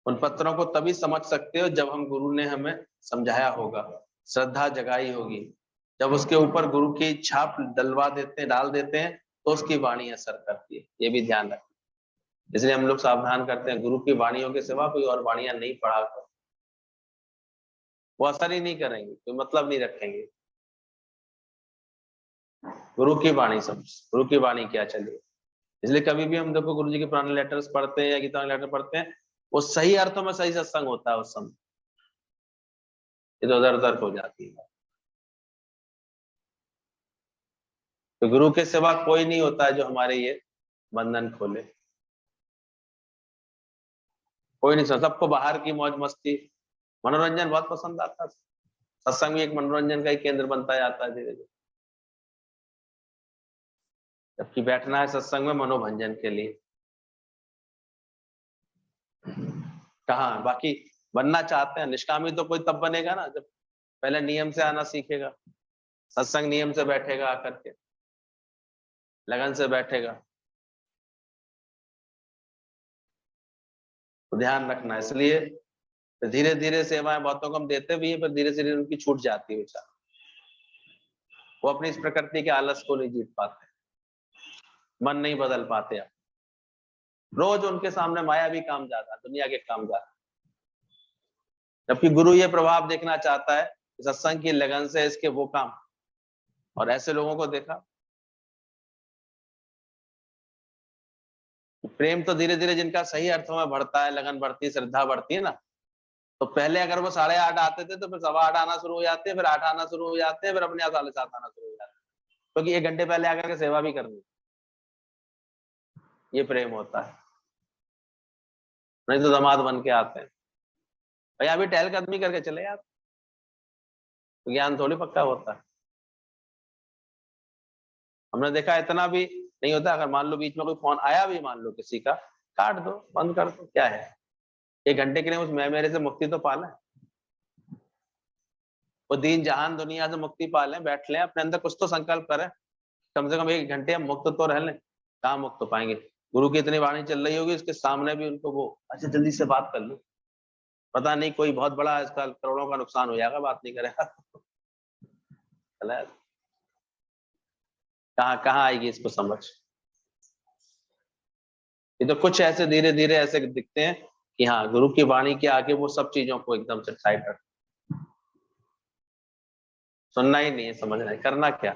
उन पत्रों को तभी समझ सकते हो जब हम गुरु ने हमें समझाया होगा, श्रद्धा जगाई होगी। जब उसके ऊपर गुरु की छाप डाल देते हैं तो उसकी वाणी असर करती है। ये भी ध्यान रखें। इसलिए हम लोग सावधान करते हैं, गुरु की वाणियों के सिवा कोई और वाणियां नहीं पढ़ा करो। वो असर ही नहीं करेंगे, कोई मतलब नहीं रखेंगे। गुरु की वाणी समझ, गुरु की वाणी क्या चले। इसलिए कभी भी हम देखो गुरु जी के पुराने लेटर्स पढ़ते हैं या गीता लेटर पढ़ते हैं, वो सही अर्थों में सही सत्संग होता है उस समय। इधर उधर उधर हो जाती है। तो गुरु के सिवा कोई नहीं होता है जो हमारे ये बंधन खोले। कोई नहीं। सबको बाहर की मौज मस्ती मनोरंजन बहुत पसंद आता है। सत्संग भी एक मनोरंजन का ही केंद्र बनता जाता है धीरे धीरे। जबकि बैठना है सत्संग में मनोभंजन के लिए। कहाँ बाकी बनना चाहते हैं निष्कामी तो कोई तब बनेगा ना जब पहले नियम से आना सीखेगा, सत्संग नियम से बैठेगा, आकर के लगन से बैठेगा। तो ध्यान रखना। इसलिए धीरे धीरे सेवाएं बहुतों को हम देते भी हैं, पर धीरे धीरे उनकी छूट जाती है बेचारा। वो अपनी इस प्रकृति के आलस को नहीं जीत पाते, मन नहीं बदल पाते। आप रोज उनके सामने माया भी काम जाता है, दुनिया के काम जाता है। जबकि गुरु ये प्रभाव देखना चाहता है सत्संग की लगन से इसके वो काम। और ऐसे लोगों को देखा, प्रेम तो धीरे धीरे जिनका सही अर्थों में बढ़ता है, लगन बढ़ती है, श्रद्धा बढ़ती है ना, तो पहले अगर वो 8:30 आते थे तो फिर 8:15 आना शुरू हो जाते हैं, फिर 8 आना शुरू हो जाते हैं, फिर अपने यहाँ 7:30 आना शुरू हो जाते हैं, क्योंकि 1 घंटे पहले आकर के सेवा भी करनी। ये प्रेम होता है। नहीं तो दामाद बन के आते हैं भाई, अभी टहलकदमी करके चले जाते, तो ज्ञान थोड़ी पक्का होता है। हमने देखा इतना भी नहीं होता। अगर मान लो बीच में कोई फोन आया भी, मान लो किसी का, काट दो, बंद कर दो, क्या है। 1 घंटे के लिए उस मैं मेरे से मुक्ति तो पाले, वो दीन जहान दुनिया से मुक्ति पाले, बैठ लें अपने अंदर कुछ तो संकल्प करें, कम से कम 1 घंटे हम मुक्त तो रह लें। कहाँ मुक्त तो पाएंगे, गुरु की इतनी वाणी चल रही होगी, इसके सामने भी उनको वो अच्छा जल्दी से बात कर लो, पता नहीं कोई बहुत बड़ा आजकल करोड़ों का नुकसान हो जाएगा, बात नहीं करेगा। कहाँ कहाँ आएगी इसको समझ। ये तो कुछ ऐसे धीरे धीरे ऐसे दिखते हैं कि हाँ गुरु की वाणी के आगे वो सब चीजों को एकदम से साइड रख, सुनना ही नहीं है, समझना है, करना क्या।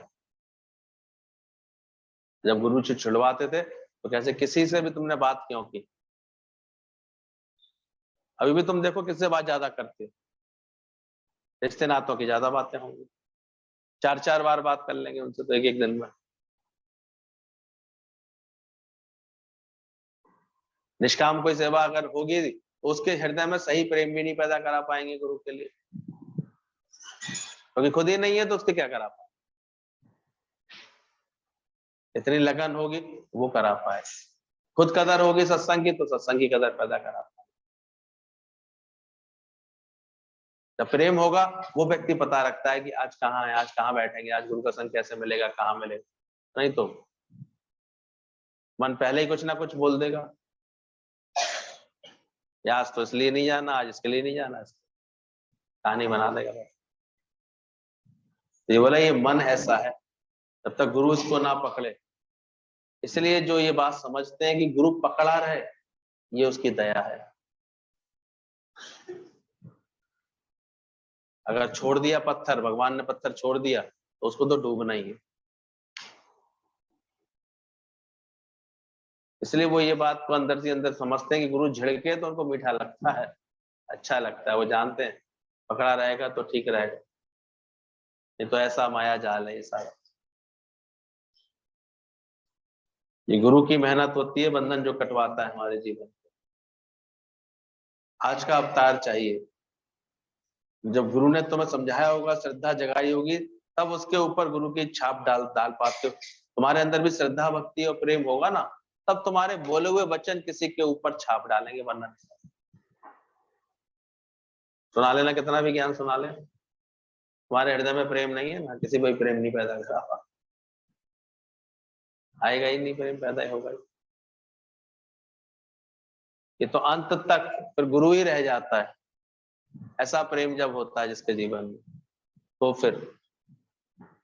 जब गुरु जी छुड़वाते थे तो कैसे किसी से भी तुमने बात क्यों की। अभी भी तुम देखो किससे बात ज्यादा करते हो, रिश्ते नातों की ज्यादा बातें होंगी, 4-4 बार बात कर लेंगे उनसे तो एक एक दिन में। निष्काम कोई सेवा अगर होगी तो उसके हृदय में सही प्रेम भी नहीं पैदा करा पाएंगे गुरु के लिए, क्योंकि खुद ही नहीं है तो उसके क्या करा पाए। इतनी लगन होगी वो करा पाए, खुद कदर होगी सत्संग की तो सत्संग की कदर पैदा करा पाए। जब प्रेम होगा वो व्यक्ति पता रखता है कि आज कहाँ है, आज कहाँ बैठेंगे, आज गुरु का संग कैसे मिलेगा, कहाँ मिलेगा। नहीं तो मन पहले ही कुछ ना कुछ बोल देगा, या आज तो इसलिए नहीं जाना, आज इसके लिए नहीं जाना, कहानी बना देगा। ये बोला ये मन ऐसा है, जब तक गुरु इसको ना पकड़े। इसलिए जो ये बात समझते हैं कि गुरु पकड़ा रहे, ये उसकी दया है। अगर छोड़ दिया पत्थर, भगवान ने पत्थर छोड़ दिया तो उसको तो डूबना ही है। इसलिए वो ये बात को अंदर से अंदर समझते हैं कि गुरु झिड़के तो उनको मीठा लगता है, अच्छा लगता है। वो जानते हैं पकड़ा रहेगा तो ठीक रहेगा, ये तो ऐसा माया जाल है ये सारा। ये गुरु की मेहनत होती है, बंधन जो कटवाता है हमारे जीवन। आज का अवतार चाहिए, जब गुरु ने तुम्हें समझाया होगा, श्रद्धा जगाई होगी, तब उसके ऊपर गुरु की छाप डाल डाल पाते हो। तुम्हारे अंदर भी श्रद्धा भक्ति और प्रेम होगा ना, तब तुम्हारे बोले हुए वचन किसी के ऊपर छाप डालेंगे, वरना सुना लेना कितना भी ज्ञान सुना ले, तुम्हारे हृदय में प्रेम नहीं है ना, किसी को प्रेम नहीं पैदा करा, आएगा ही नहीं, प्रेम पैदा ही होगा। ये तो अंत तक फिर गुरु ही रह जाता है। ऐसा प्रेम जब होता है जिसके जीवन में, तो फिर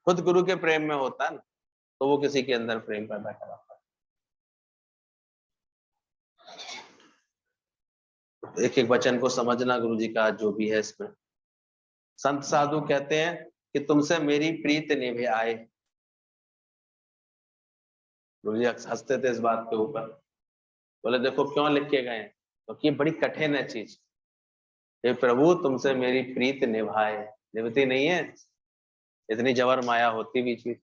खुद गुरु के प्रेम में होता है ना, तो वो किसी के अंदर प्रेम पैदा कराता है। एक एक वचन को समझना गुरु जी का जो भी है इसमें। संत साधु कहते हैं कि तुमसे मेरी प्रीत निभे आए। गुरु जी हंसते थे इस बात के ऊपर, बोले देखो क्यों लिख के गए, क्योंकि तो बड़ी कठिन है चीज। हे प्रभु तुमसे मेरी प्रीत निभाए, निभती नहीं है, इतनी जबर माया होती भी चीज,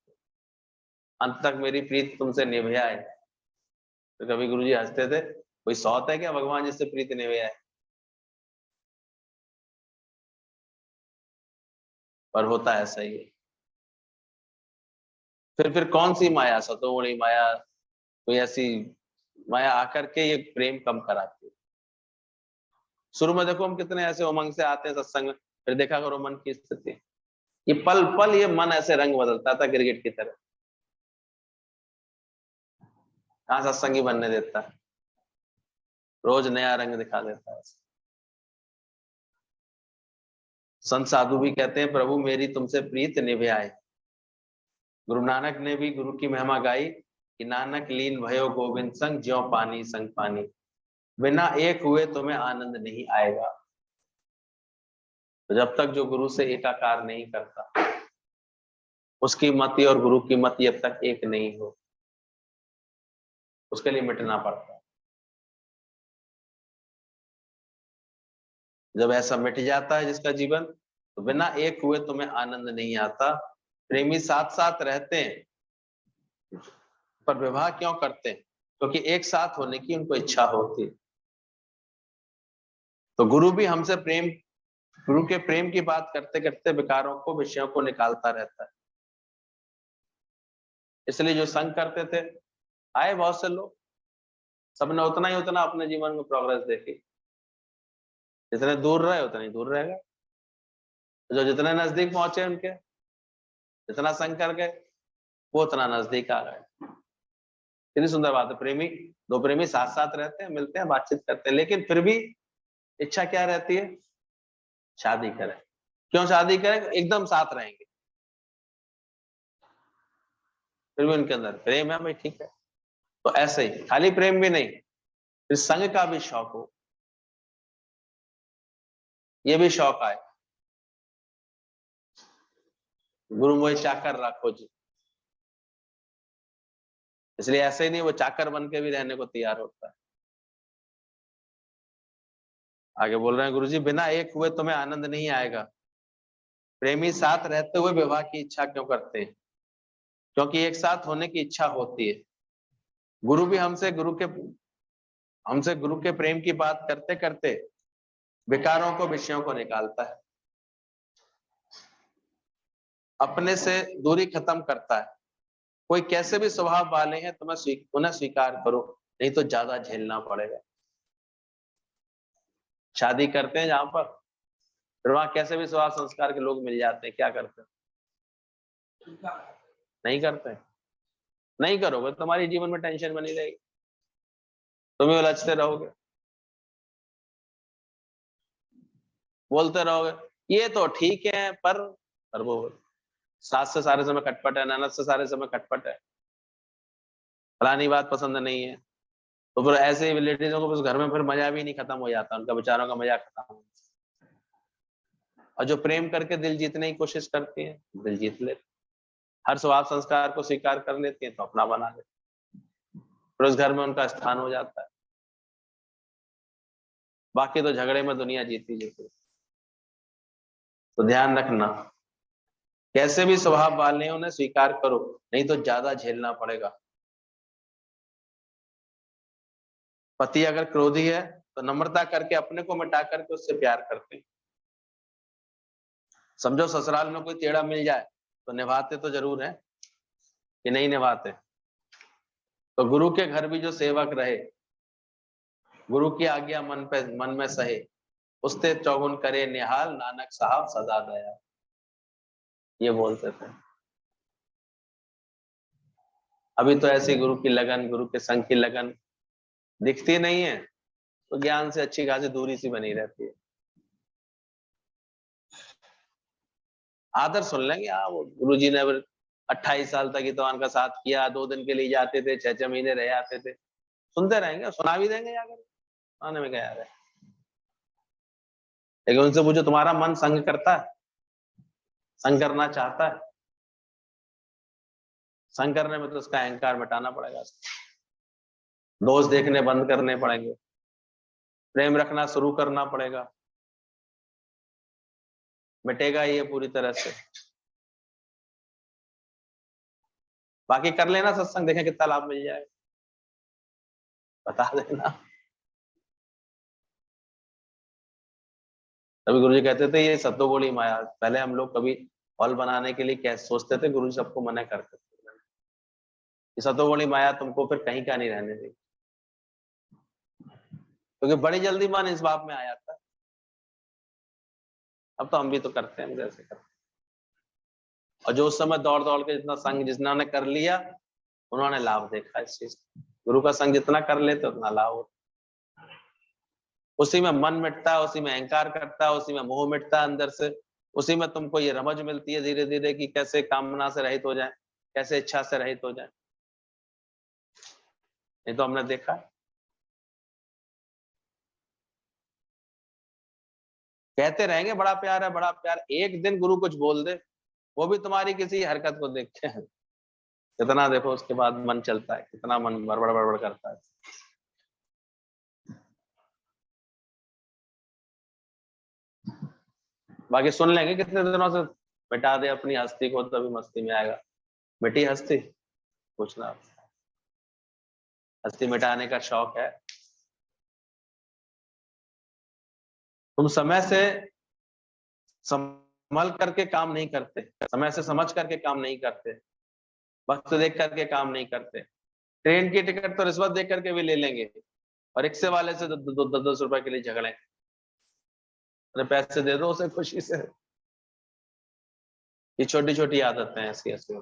अंत तक मेरी प्रीत तुमसे निभे आए। तो कभी गुरु जी हंसते थे, कोई सौत है क्या भगवान जिससे प्रीत निभे आए, पर होता है ऐसा ही है। फिर कौन सी माया, सतोगुणी माया, कोई ऐसी माया आकर के ये प्रेम कम कराती है। शुरू में देखो हम कितने ऐसे उमंग से आते हैं सत्संग में, फिर देखा करो मन की स्थिति, ये पल पल ये मन ऐसे रंग बदलता था क्रिकेट की तरह, कहाँ सत्संगी बनने देता है, रोज नया रंग दिखा देता है। संत साधु भी कहते हैं प्रभु मेरी तुमसे प्रीत निभे आए। गुरु नानक ने भी गुरु की महिमा गाई कि नानक लीन भयो गोविंद संग, ज्यों पानी संग पानी, बिना एक हुए तुम्हें आनंद नहीं आएगा। तो जब तक जो गुरु से एकाकार नहीं करता, उसकी मति और गुरु की मति जब तक एक नहीं हो, उसके लिए मिटना पड़ता है। जब ऐसा मिट जाता है जिसका जीवन, तो बिना एक हुए तुम्हें आनंद नहीं आता। प्रेमी साथ साथ रहते हैं पर विवाह क्यों करते हैं, क्योंकि एक साथ होने की उनको इच्छा होती। तो गुरु भी हमसे प्रेम, गुरु के प्रेम की बात करते करते विकारों को, विषयों को निकालता रहता है। इसलिए जो संग करते थे, आए बहुत से लोग, सबने उतना ही उतना अपने जीवन में प्रोग्रेस देखी। जितने दूर रहे उतने ही दूर रहेगा, जो जितने नजदीक पहुंचे उनके, जितना संग कर गए वो उतना नजदीक आ गए। कितनी सुंदर बात है। प्रेमी, दो प्रेमी साथ साथ रहते हैं, मिलते हैं, बातचीत करते हैं, लेकिन फिर भी इच्छा क्या रहती है? शादी करें। क्यों शादी करें? एकदम साथ रहेंगे, फिर भी उनके अंदर प्रेम है भाई, ठीक है। तो ऐसे ही खाली प्रेम भी नहीं, फिर संग का भी शौक हो, ये भी शौक आए। गुरु मोहि चाकर राखो जी, इसलिए ऐसे ही नहीं वो चाकर बन के भी रहने को तैयार होता है। आगे बोल रहे हैं गुरु जी, बिना एक हुए तुम्हें आनंद नहीं आएगा। प्रेमी साथ रहते हुए विवाह की इच्छा क्यों करते हैं? क्योंकि एक साथ होने की इच्छा होती है। गुरु भी हमसे गुरु के प्रेम की बात करते करते विकारों को, विषयों को निकालता है, अपने से दूरी खत्म करता है। कोई कैसे भी स्वभाव वाले हैं तुम्हें उन्हें स्वीकार करो, नहीं तो ज्यादा झेलना पड़ेगा। शादी करते हैं जहां पर, फिर वहां कैसे भी स्वभाव संस्कार के लोग मिल जाते हैं, क्या करते हैं? नहीं करते हैं। नहीं करोगे तुम्हारी जीवन में टेंशन बनी रहेगी, तुम ही उलझते रहोगे, बोलते रहोगे ये तो ठीक है, पर वो सास से सारे समय खटपट है, ननद से सारे समय खटपट है, फलानी बात पसंद नहीं है। तो फिर ऐसे ही लेडीजों को बस घर में फिर मजा भी नहीं, खत्म हो जाता उनका, बेचारों का मजा खत्म हो। और जो प्रेम करके दिल जीतने की कोशिश करती है, दिल जीत लेते, हर स्वभाव संस्कार को स्वीकार कर लेती है, तो अपना बना लेते, फिर उस घर में उनका स्थान हो जाता है। बाकी तो झगड़े में दुनिया जीती जीती। तो ध्यान रखना, कैसे भी स्वभाव वाले हैं उन्हें स्वीकार करो, नहीं तो ज्यादा झेलना पड़ेगा। पति अगर क्रोधी है तो नम्रता करके अपने को मिटा करके उससे प्यार करते हैं। समझो ससुराल में कोई टेढ़ा मिल जाए तो निभाते तो जरूर है कि नहीं निभाते? तो गुरु के घर भी जो सेवक रहे, गुरु की आज्ञा मन में सहे, उसते चौगुन करे निहाल, नानक साहब सदा दया, ये बोलते थे। अभी तो ऐसी गुरु की लगन, गुरु के संग की लगन दिखती नहीं है, तो ज्ञान से अच्छी खासी दूरी सी बनी रहती है। आदर सुन लेंगे, हाँ वो गुरु जी ने 28 साल तक इतवान का साथ किया, 2 दिन के लिए जाते थे, 6-6 महीने रह आते थे, सुनते रहेंगे, सुना भी देंगे जाकर, आने में क्या है। लेकिन उनसे पूछो तुम्हारा मन संग करता है, संग करना चाहता है? संग करने में तो उसका अहंकार मिटाना पड़ेगा, दोष देखने बंद करने पड़ेंगे, प्रेम रखना शुरू करना पड़ेगा, मिटेगा ये पूरी तरह से। बाकी कर लेना सत्संग, देखें कितना लाभ मिल जाए, बता देना। तभी गुरु जी कहते थे ये सत्तोगुणी माया, पहले हम लोग कभी हॉल बनाने के लिए कैसे सोचते थे, गुरु जी सबको मना करते थे, ये सत्तोगुणी माया तुमको फिर कहीं का नहीं रहने देगी, क्योंकि बड़ी जल्दी मन इस बात में आया था। अब तो हम भी तो करते हैं जैसे करते हैं। और जो उस समय दौड़ दौड़ के जितना संग जिन्होंने कर लिया, उन्होंने लाभ देखा इस चीज। गुरु का संग जितना कर लेते उतना लाभ होता, उसी में मन मिटता है, उसी में अहंकार करता है, उसी में मोह मिटता है अंदर से, उसी में तुमको ये रमज मिलती है धीरे धीरे कि कैसे कामना से रहित हो जाए, कैसे इच्छा से रहित हो जाए। ये तो हमने देखा है। कहते रहेंगे बड़ा प्यार है, बड़ा प्यार, एक दिन गुरु कुछ बोल दे, वो भी तुम्हारी किसी हरकत को देख के, कितना देखो उसके बाद मन चलता है, कितना मन बड़बड़ बड़बड़ करता है। बाकी सुन लेंगे कितने दिनों से, मिटा दे अपनी हस्ती को तभी मस्ती में आएगा। मिटी हस्ती, पूछना, हस्ती मिटाने का शौक है? तुम समय से संभल करके काम नहीं करते, समय से समझ करके काम नहीं करते, वक्त देख करके काम नहीं करते। ट्रेन की टिकट तो रिश्वत देख करके भी ले लेंगे, और रिक्शे वाले से 10-10 रुपए के लिए झगड़े, अरे पैसे दे दो उसे खुशी से। ये छोटी छोटी आदतें हैं ऐसी ऐसी।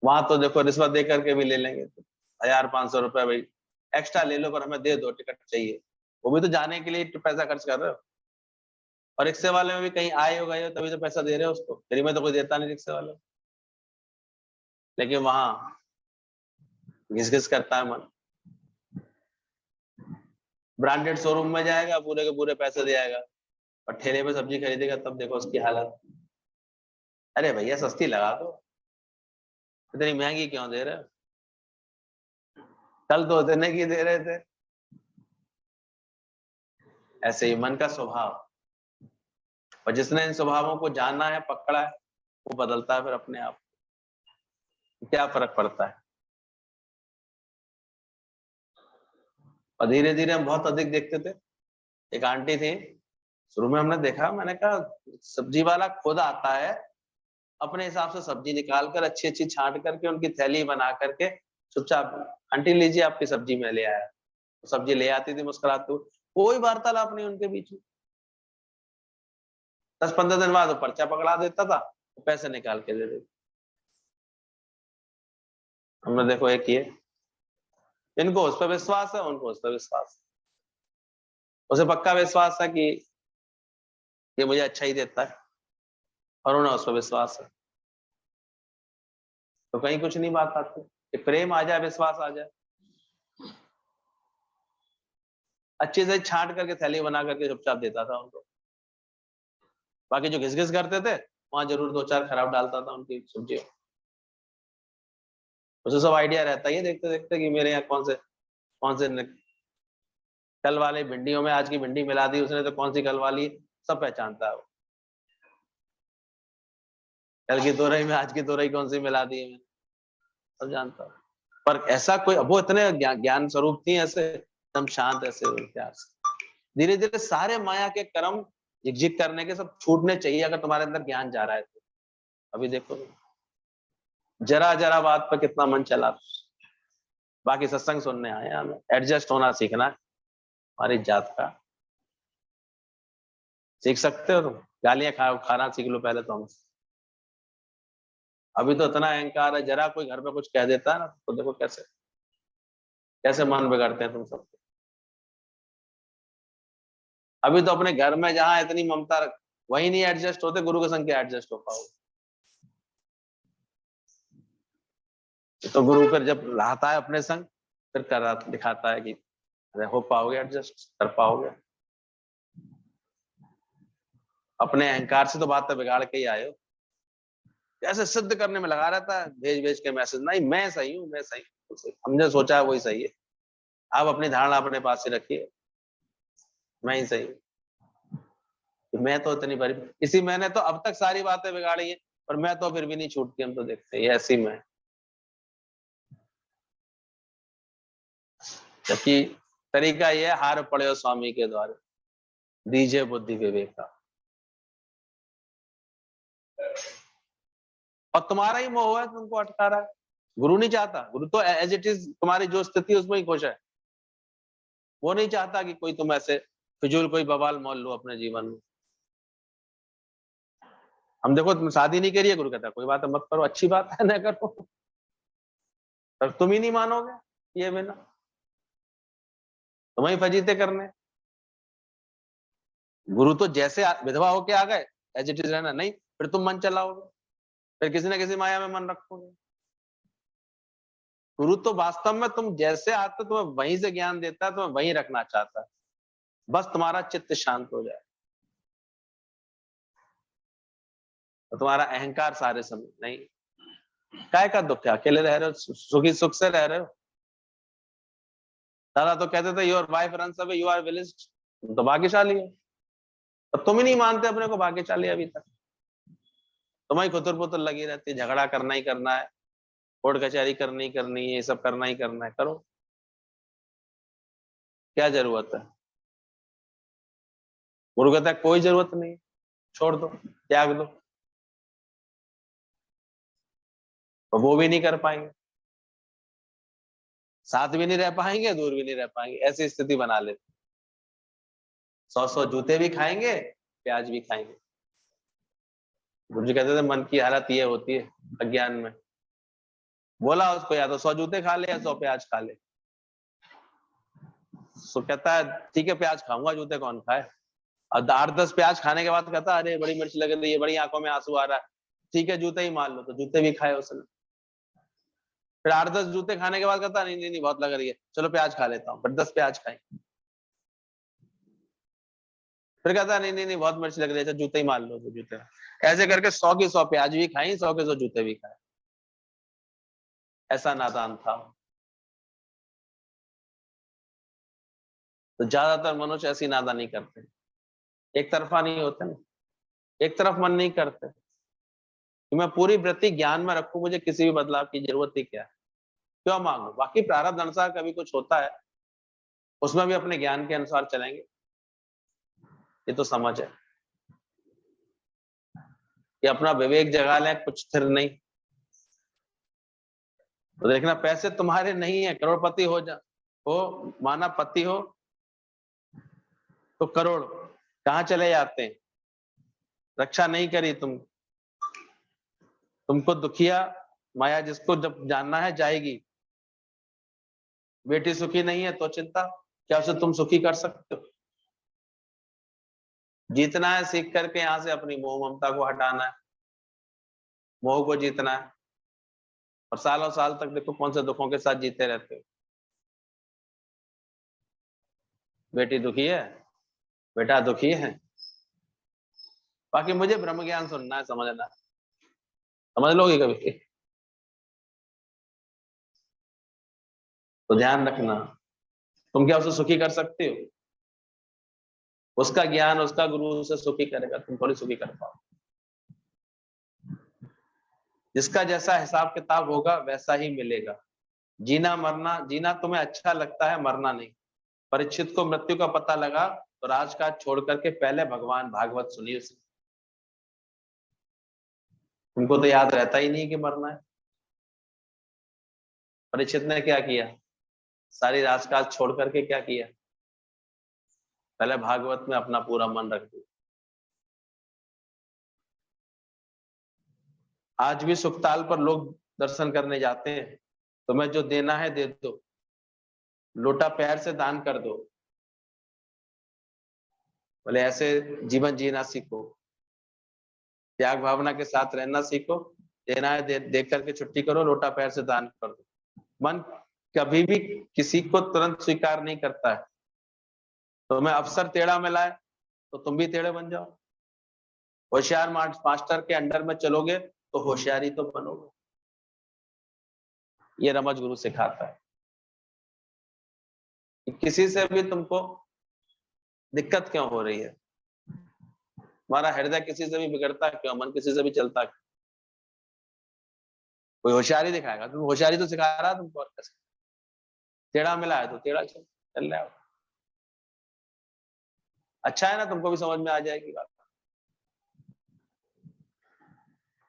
वहां तो देखो रिश्वत दे करके भी ले लेंगे, तो 1500 रुपए भाई एक्स्ट्रा ले लो पर हमें दे दो, टिकट चाहिए। वो भी तो जाने के लिए पैसा खर्च कर रहे हो। और रिक्शे वाले में भी कहीं आए हो गए हो तभी तो पैसा दे रहे हो उसको, फ्री में तो कोई देता नहीं रिक्शे वाले। लेकिन वहां घिस घिस करता है मन। ब्रांडेड शोरूम में जाएगा, पूरे के पूरे पैसे दे आएगा, और ठेले पे सब्जी खरीदेगा तब देखो उसकी हालत। अरे भैया सस्ती लगा दो, इतनी महंगी क्यों दे रहे हो? कल तो इतने की दे रहे थे। ऐसे ही मन का स्वभाव, और जिसने इन स्वभावों को जाना है, पकड़ा है, वो बदलता है फिर अपने आप। क्या फर्क पड़ता है। और धीरे धीरे हम बहुत अधिक देखते थे। एक आंटी थी, शुरू में हमने देखा, मैंने कहा सब्जी वाला खुद आता है, अपने हिसाब से सब्जी निकाल कर अच्छी अच्छी छांट करके उनकी थैली बना करके चुपचाप, आंटी लीजिए आपकी सब्जी मैं ले आया। तो सब्जी ले आती थी मुस्कुराते हुए, कोई वार्तालाप नहीं उनके बीच में। 10-15 दिन बाद वो पर्चा पकड़ा देता था, तो पैसे निकाल के दे देते। हमने देखो एक ये, इनको उस पर विश्वास है, उनको उस पर विश्वास है। उसे पक्का विश्वास है कि ये मुझे अच्छा ही देता है, और उन्हें उस पर विश्वास है। तो कहीं कुछ नहीं बात आती कि प्रेम आ जाए, विश्वास आ जाए। अच्छे से छांट करके थैली बना करके चुपचाप देता था उनको। बाकी जो घिस घिस करते थे, वहां जरूर 2-4 खराब डालता था उनकी सब्जी। उसे सब आइडिया रहता है, ये देखते देखते कि मेरे यहाँ कौन से कल वाले भिंडियों में आज की भिंडी मिला दी उसने, तो कौन सी कल वाली, सब पहचानता है वो। कल की तोरई में आज की तोरई कौन सी मिला दी है मैंने, सब जानता है। पर ऐसा कोई, वो इतने ज्ञान स्वरूप थी, ऐसे एकदम शांत, ऐसे प्यार से। धीरे धीरे सारे माया के कर्म झिकझिक करने के सब छूटने चाहिए, अगर तुम्हारे अंदर ज्ञान जा रहा है तो। अभी देखो जरा जरा बात पर कितना मन चला। बाकी सत्संग सुनने आए हैं, हमें एडजस्ट होना सीखना है, हमारी जात का। सीख सकते हो तुम, गालियां खाना सीख लो पहले तो हम। अभी तो इतना अहंकार है, जरा कोई घर पे कुछ कह देता है ना, तो देखो कैसे कैसे मन बिगड़ते हैं तुम सब। अभी तो अपने घर में जहां इतनी ममता वही नहीं एडजस्ट होते, गुरु के संग क्या एडजस्ट हो पाओ। तो गुरु फिर जब लाता है अपने संग, फिर कर दिखाता है कि अरे हो पाओगे, एडजस्ट कर पाओगे। अपने अहंकार से तो बात तो बिगाड़ के ही आए हो। कैसे सिद्ध करने में लगा रहता है, भेज भेज के मैसेज, नहीं मैं सही हूँ, मैं सही हूँ, हमने सोचा है वही सही है। आप अपनी धारणा अपने पास ही रखिए, मैं ही सही हूँ। मैं तो इतनी बड़ी, इसी मैंने तो अब तक सारी बातें बिगाड़ी है, पर मैं तो फिर भी नहीं छूटती, हम तो देखते हैं ऐसी में। जबकि तरीका ये है, हार पड़े हो स्वामी के द्वारे, दीजिए बुद्धि विवेका। और तुम्हारा ही मोह है तुमको अटका रहा है, गुरु नहीं चाहता। गुरु तो एज इट इज तुम्हारी जो स्थिति है उसमें ही खुश है। वो नहीं चाहता कि कोई तुम ऐसे फिजूल कोई बवाल मोल लो अपने जीवन में। हम देखो तुम शादी नहीं करी है, गुरु कहता है कोई बात है मत करो, अच्छी बात है, ना करो। पर तुम ही नहीं मानोगे ये बिना, तुम्हें फजीते करने। गुरु तो जैसे विधवा होके आ गए, एज इट इज रहना नहीं, फिर तुम मन चलाओगे, फिर किसी ना किसी माया में मन रखोगे। गुरु तो वास्तव में तुम जैसे आते हो, तुम्हें वहीं से ज्ञान देता है, तुम्हें वहीं रखना चाहता है, बस तुम्हारा चित्त शांत हो जाए। तो तुम्हारा अहंकार सारे समय नहीं, काय का दुख है, अकेले रह रहे हो, सुखी सुख से रह रहे हो। दादा तो कहते थे your wife runs away, you are blessed, तुम तो भाग्यशाली हो। तो तुम ही नहीं मानते अपने को भाग्यशाली अभी तक। तुम्हें खुतुर पुतुर लगी रहती है, झगड़ा करना ही करना है, कोर्ट कचहरी करनी ही करनी है, ये सब करना ही करना है, करो, क्या जरूरत है। गुरु कहता है कोई जरूरत नहीं, छोड़ दो, त्याग दो। तो वो भी नहीं कर पाएंगे, साथ भी नहीं रह पाएंगे, दूर भी नहीं रह पाएंगे, ऐसी स्थिति बना लेते। 100 जूते भी खाएंगे, प्याज भी खाएंगे। गुरु जी कहते थे मन की हालत ये होती है अज्ञान में, बोला उसको या तो 100 जूते खा ले या 100 प्याज खा ले। तो कहता है ठीक है प्याज खाऊंगा, जूते कौन खाए। और 8-10 प्याज खाने के बाद कहता है अरे बड़ी मिर्च लग रही है, बड़ी आंखों में आंसू आ रहा है, ठीक है जूते ही मान लो, तो जूते भी खाए उसने। फिर 8-10 जूते खाने के बाद कहता नहीं नहीं नहीं बहुत लग रही है, चलो प्याज खा लेता हूँ, फिर 10 प्याज खाए। फिर कहता नहीं नहीं नहीं बहुत मिर्च लग रही है, अच्छा जूते ही मान लो, तो जूते। ऐसे करके 100 की 100 प्याज भी खाई, 100 के 100 जूते भी खाए। ऐसा नादान था। तो ज्यादातर मनुष्य ऐसी नादानी करते हैं, एक तरफा नहीं होते ना, एक तरफ मन नहीं करते कि मैं पूरी वृत्ति ज्ञान में रखूं, मुझे किसी भी बदलाव की जरूरत ही क्या है, क्यों मांगू। बाकी प्रारब्ध अनुसार कभी कुछ होता है, उसमें भी अपने ज्ञान के अनुसार चलेंगे, ये तो समझ है कि अपना विवेक जगा लें, कुछ स्थिर नहीं। तो देखना पैसे तुम्हारे नहीं है, करोड़पति हो माना पति हो तो करोड़ कहाँ चले जाते हैं। रक्षा नहीं करी तुमको दुखिया माया, जिसको जब जानना है जाएगी। बेटी सुखी नहीं है तो चिंता, क्या उसे तुम सुखी कर सकते हो। जीतना है सीख करके यहां से अपनी मोह ममता को हटाना है, मोह को जीतना है। और सालों साल तक देखो कौन से दुखों के साथ जीते रहते हो। बेटी दुखी है, बेटा दुखी है, बाकी मुझे ब्रह्म ज्ञान सुनना है, समझना है। समझ लोगे कभी तो ध्यान रखना, तुम क्या उसे सुखी कर सकते हो। उसका ज्ञान उसका गुरु उसे सुखी करेगा, तुम थोड़ी सुखी कर पाओ। जिसका जैसा हिसाब किताब होगा वैसा ही मिलेगा। जीना मरना, जीना तुम्हें अच्छा लगता है, मरना नहीं। परीक्षित को मृत्यु का पता लगा तो राजकाज छोड़ करके पहले भगवान भागवत सुनी उसने। तुमको तो याद रहता ही नहीं कि मरना है। परीक्षित ने क्या किया, सारी राजकाज छोड़ करके क्या किया, पहले भागवत में अपना पूरा मन रख दिया। आज भी सुखताल पर लोग दर्शन करने जाते हैं, तुम्हें जो देना है दे दो, लोटा पैर से दान कर दो। बोले ऐसे जीवन जीना सीखो, त्याग भावना के साथ रहना सीखो। देना है दे करके छुट्टी करो, लोटा पैर से दान कर दो। मन कभी भी किसी को तुरंत स्वीकार नहीं करता है। तुम्हें अवसर टेढ़ा मिला है तो तुम भी टेढ़े बन जाओ। होशियार मास्टर के अंडर में चलोगे तो होशियारी तो बनोगे। ये रमज गुरु सिखाता है कि किसी से भी तुमको दिक्कत क्यों हो रही है, हमारा हृदय किसी से भी बिगड़ता क्यों, मन किसी से भी चलता क्यों। कोई होशियारी दिखाएगा, तुम होशियारी तो सिखा रहा है तुमको, और कैसे। टेढ़ा मिला है तो टेढ़ा चल रहा है। अच्छा है ना, तुमको भी समझ में आ जाएगी बात।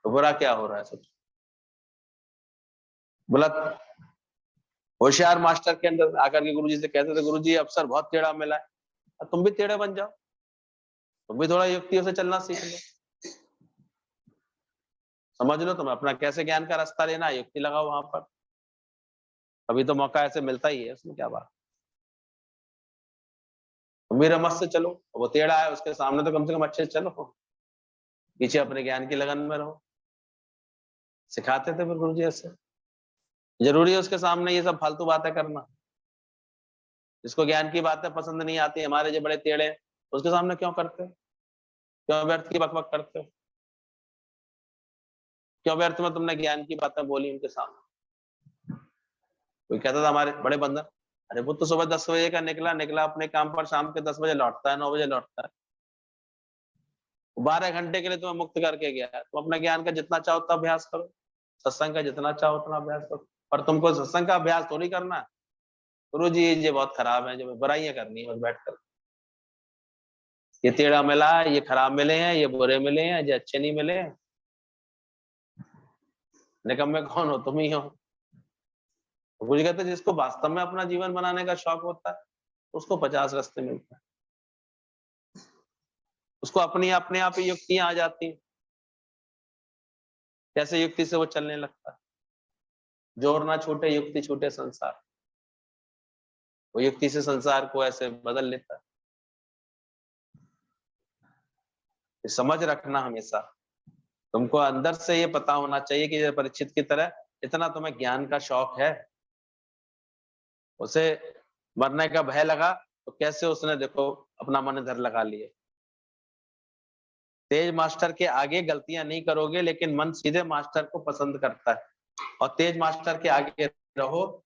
तो बुरा क्या हो रहा है सब। बोला होशियार मास्टर के अंदर आकर के गुरुजी से कहते थे, गुरुजी अवसर बहुत टेढ़ा मिला है, तुम भी टेढ़े बन जाओ, तुम भी थोड़ा युक्तियों से चलना सीख लो, समझ लो तुम अपना कैसे ज्ञान का रास्ता लेना है, युक्ति लगाओ वहां पर। अभी तो मौका ऐसे मिलता ही है, उसमें क्या बात। तुम भी रमत से चलो, वो टेढ़ा है उसके सामने तो कम से कम अच्छे से चलो, पीछे अपने ज्ञान की लगन में रहो। सिखाते थे फिर गुरुजी ऐसे। जरूरी है उसके सामने ये सब फालतू बातें करना। जिसको ज्ञान की बातें पसंद नहीं आती, हमारे जो बड़े टेढ़े, उसके सामने क्यों करते हो, क्यों व्यर्थ की बकबक करते हो, क्यों व्यर्थ में तुमने ज्ञान की बातें बोली उनके सामने। कोई कहता था हमारे बड़े बंधन, अरे वो तो सुबह 10 बजे का निकला निकला अपने काम पर, शाम के 10 बजे लौटता है, 9 बजे लौटता है। 12 घंटे के लिए तुम्हें मुक्त करके गया है। तुम अपना ज्ञान का जितना चाहो उतना अभ्यास करो, सत्संग का जितना चाहो उतना अभ्यास करो। पर तुमको सत्संग का अभ्यास थोड़ी करना है। गुरु जी ये बहुत खराब है, जो बुराइयां करनी है बस बैठ कर। ये टेढ़ा मिला है, ये खराब मिले हैं, ये बुरे मिले हैं, ये अच्छे नहीं मिले हैं। निकम्मे कौन हो, तुम ही हो। तो गुरु जी कहते जिसको वास्तव में अपना जीवन बनाने का शौक होता है उसको 50 रास्ते मिलते हैं, उसको अपने आप ही युक्तियां आ जाती हैं, कैसे युक्ति से वो चलने लगता है। जोर ना छूटे युक्ति छूटे संसार। वो युक्ति से संसार को ऐसे बदल लेता है। समझ रखना हमेशा, तुमको अंदर से ये पता होना चाहिए कि परीक्षित की तरह इतना तुम्हें ज्ञान का शौक है। उसे मरने का भय लगा तो कैसे उसने देखो अपना मन इधर लगा लिया। तेज मास्टर के आगे गलतियां नहीं करोगे, लेकिन मन सीधे मास्टर को पसंद करता है। और तेज मास्टर के आगे रहो,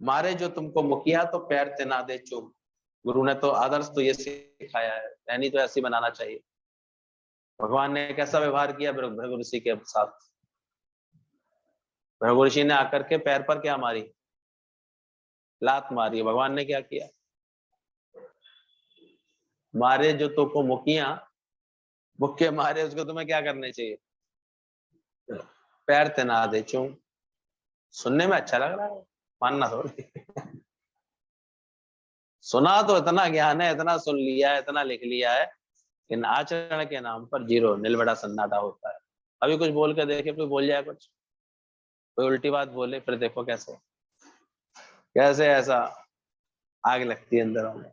मारे जो तुमको मुखिया तो पैर तेना दे चूम। गुरु ने तो आदर्श तो ये सिखाया है, रहनी तो ऐसी बनाना चाहिए। भगवान ने कैसा व्यवहार किया भृगु ऋषि के साथ। भृगु ऋषि ने आकर के पैर पर क्या मारी, लात मारी। भगवान ने क्या किया, मारे जो तुमको मुखिया, मुक्के मारे उसको तुम्हें क्या करने चाहिए, पैर तेना दे चूम। सुनने में अच्छा लग रहा है, मानना थोड़ी। सुना तो इतना ज्ञान है, इतना सुन लिया है, इतना लिख लिया है, लेकिन आचरण के नाम पर जीरो, नीलबड़ा सन्नाटा होता है। अभी कुछ बोल के देखे, कोई बोल जाए कुछ, कोई उल्टी बात बोले, फिर देखो कैसे कैसे ऐसा आग लगती है अंदर में।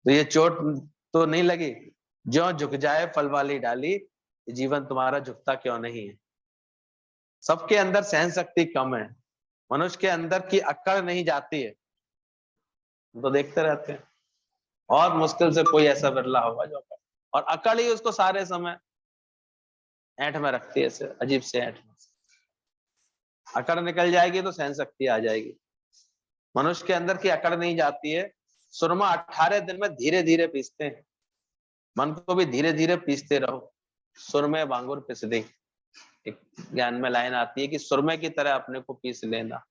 तो ये चोट तो नहीं लगी, जो झुक जाए फल वाली डाली, जीवन तुम्हारा झुकता क्यों नहीं है। सबके अंदर सहन शक्ति कम है, मनुष्य के अंदर की अक्कड़ नहीं जाती है। तो देखते रहते हैं, और मुश्किल से कोई ऐसा बिरला होगा जो, और अकड़ ही उसको सारे समय ऐंठ में रखती है, ऐसे अजीब से ऐंठ में। अकड़ निकल जाएगी तो सहन शक्ति आ जाएगी। मनुष्य के अंदर की अकड़ नहीं जाती है। सुरमा 18 दिन में धीरे धीरे पीसते हैं, मन को भी धीरे धीरे पीसते रहो। सुरमे बांगुर पिस दे, एक ज्ञान में लाइन आती है कि सुरमे की तरह अपने को पीस लेना।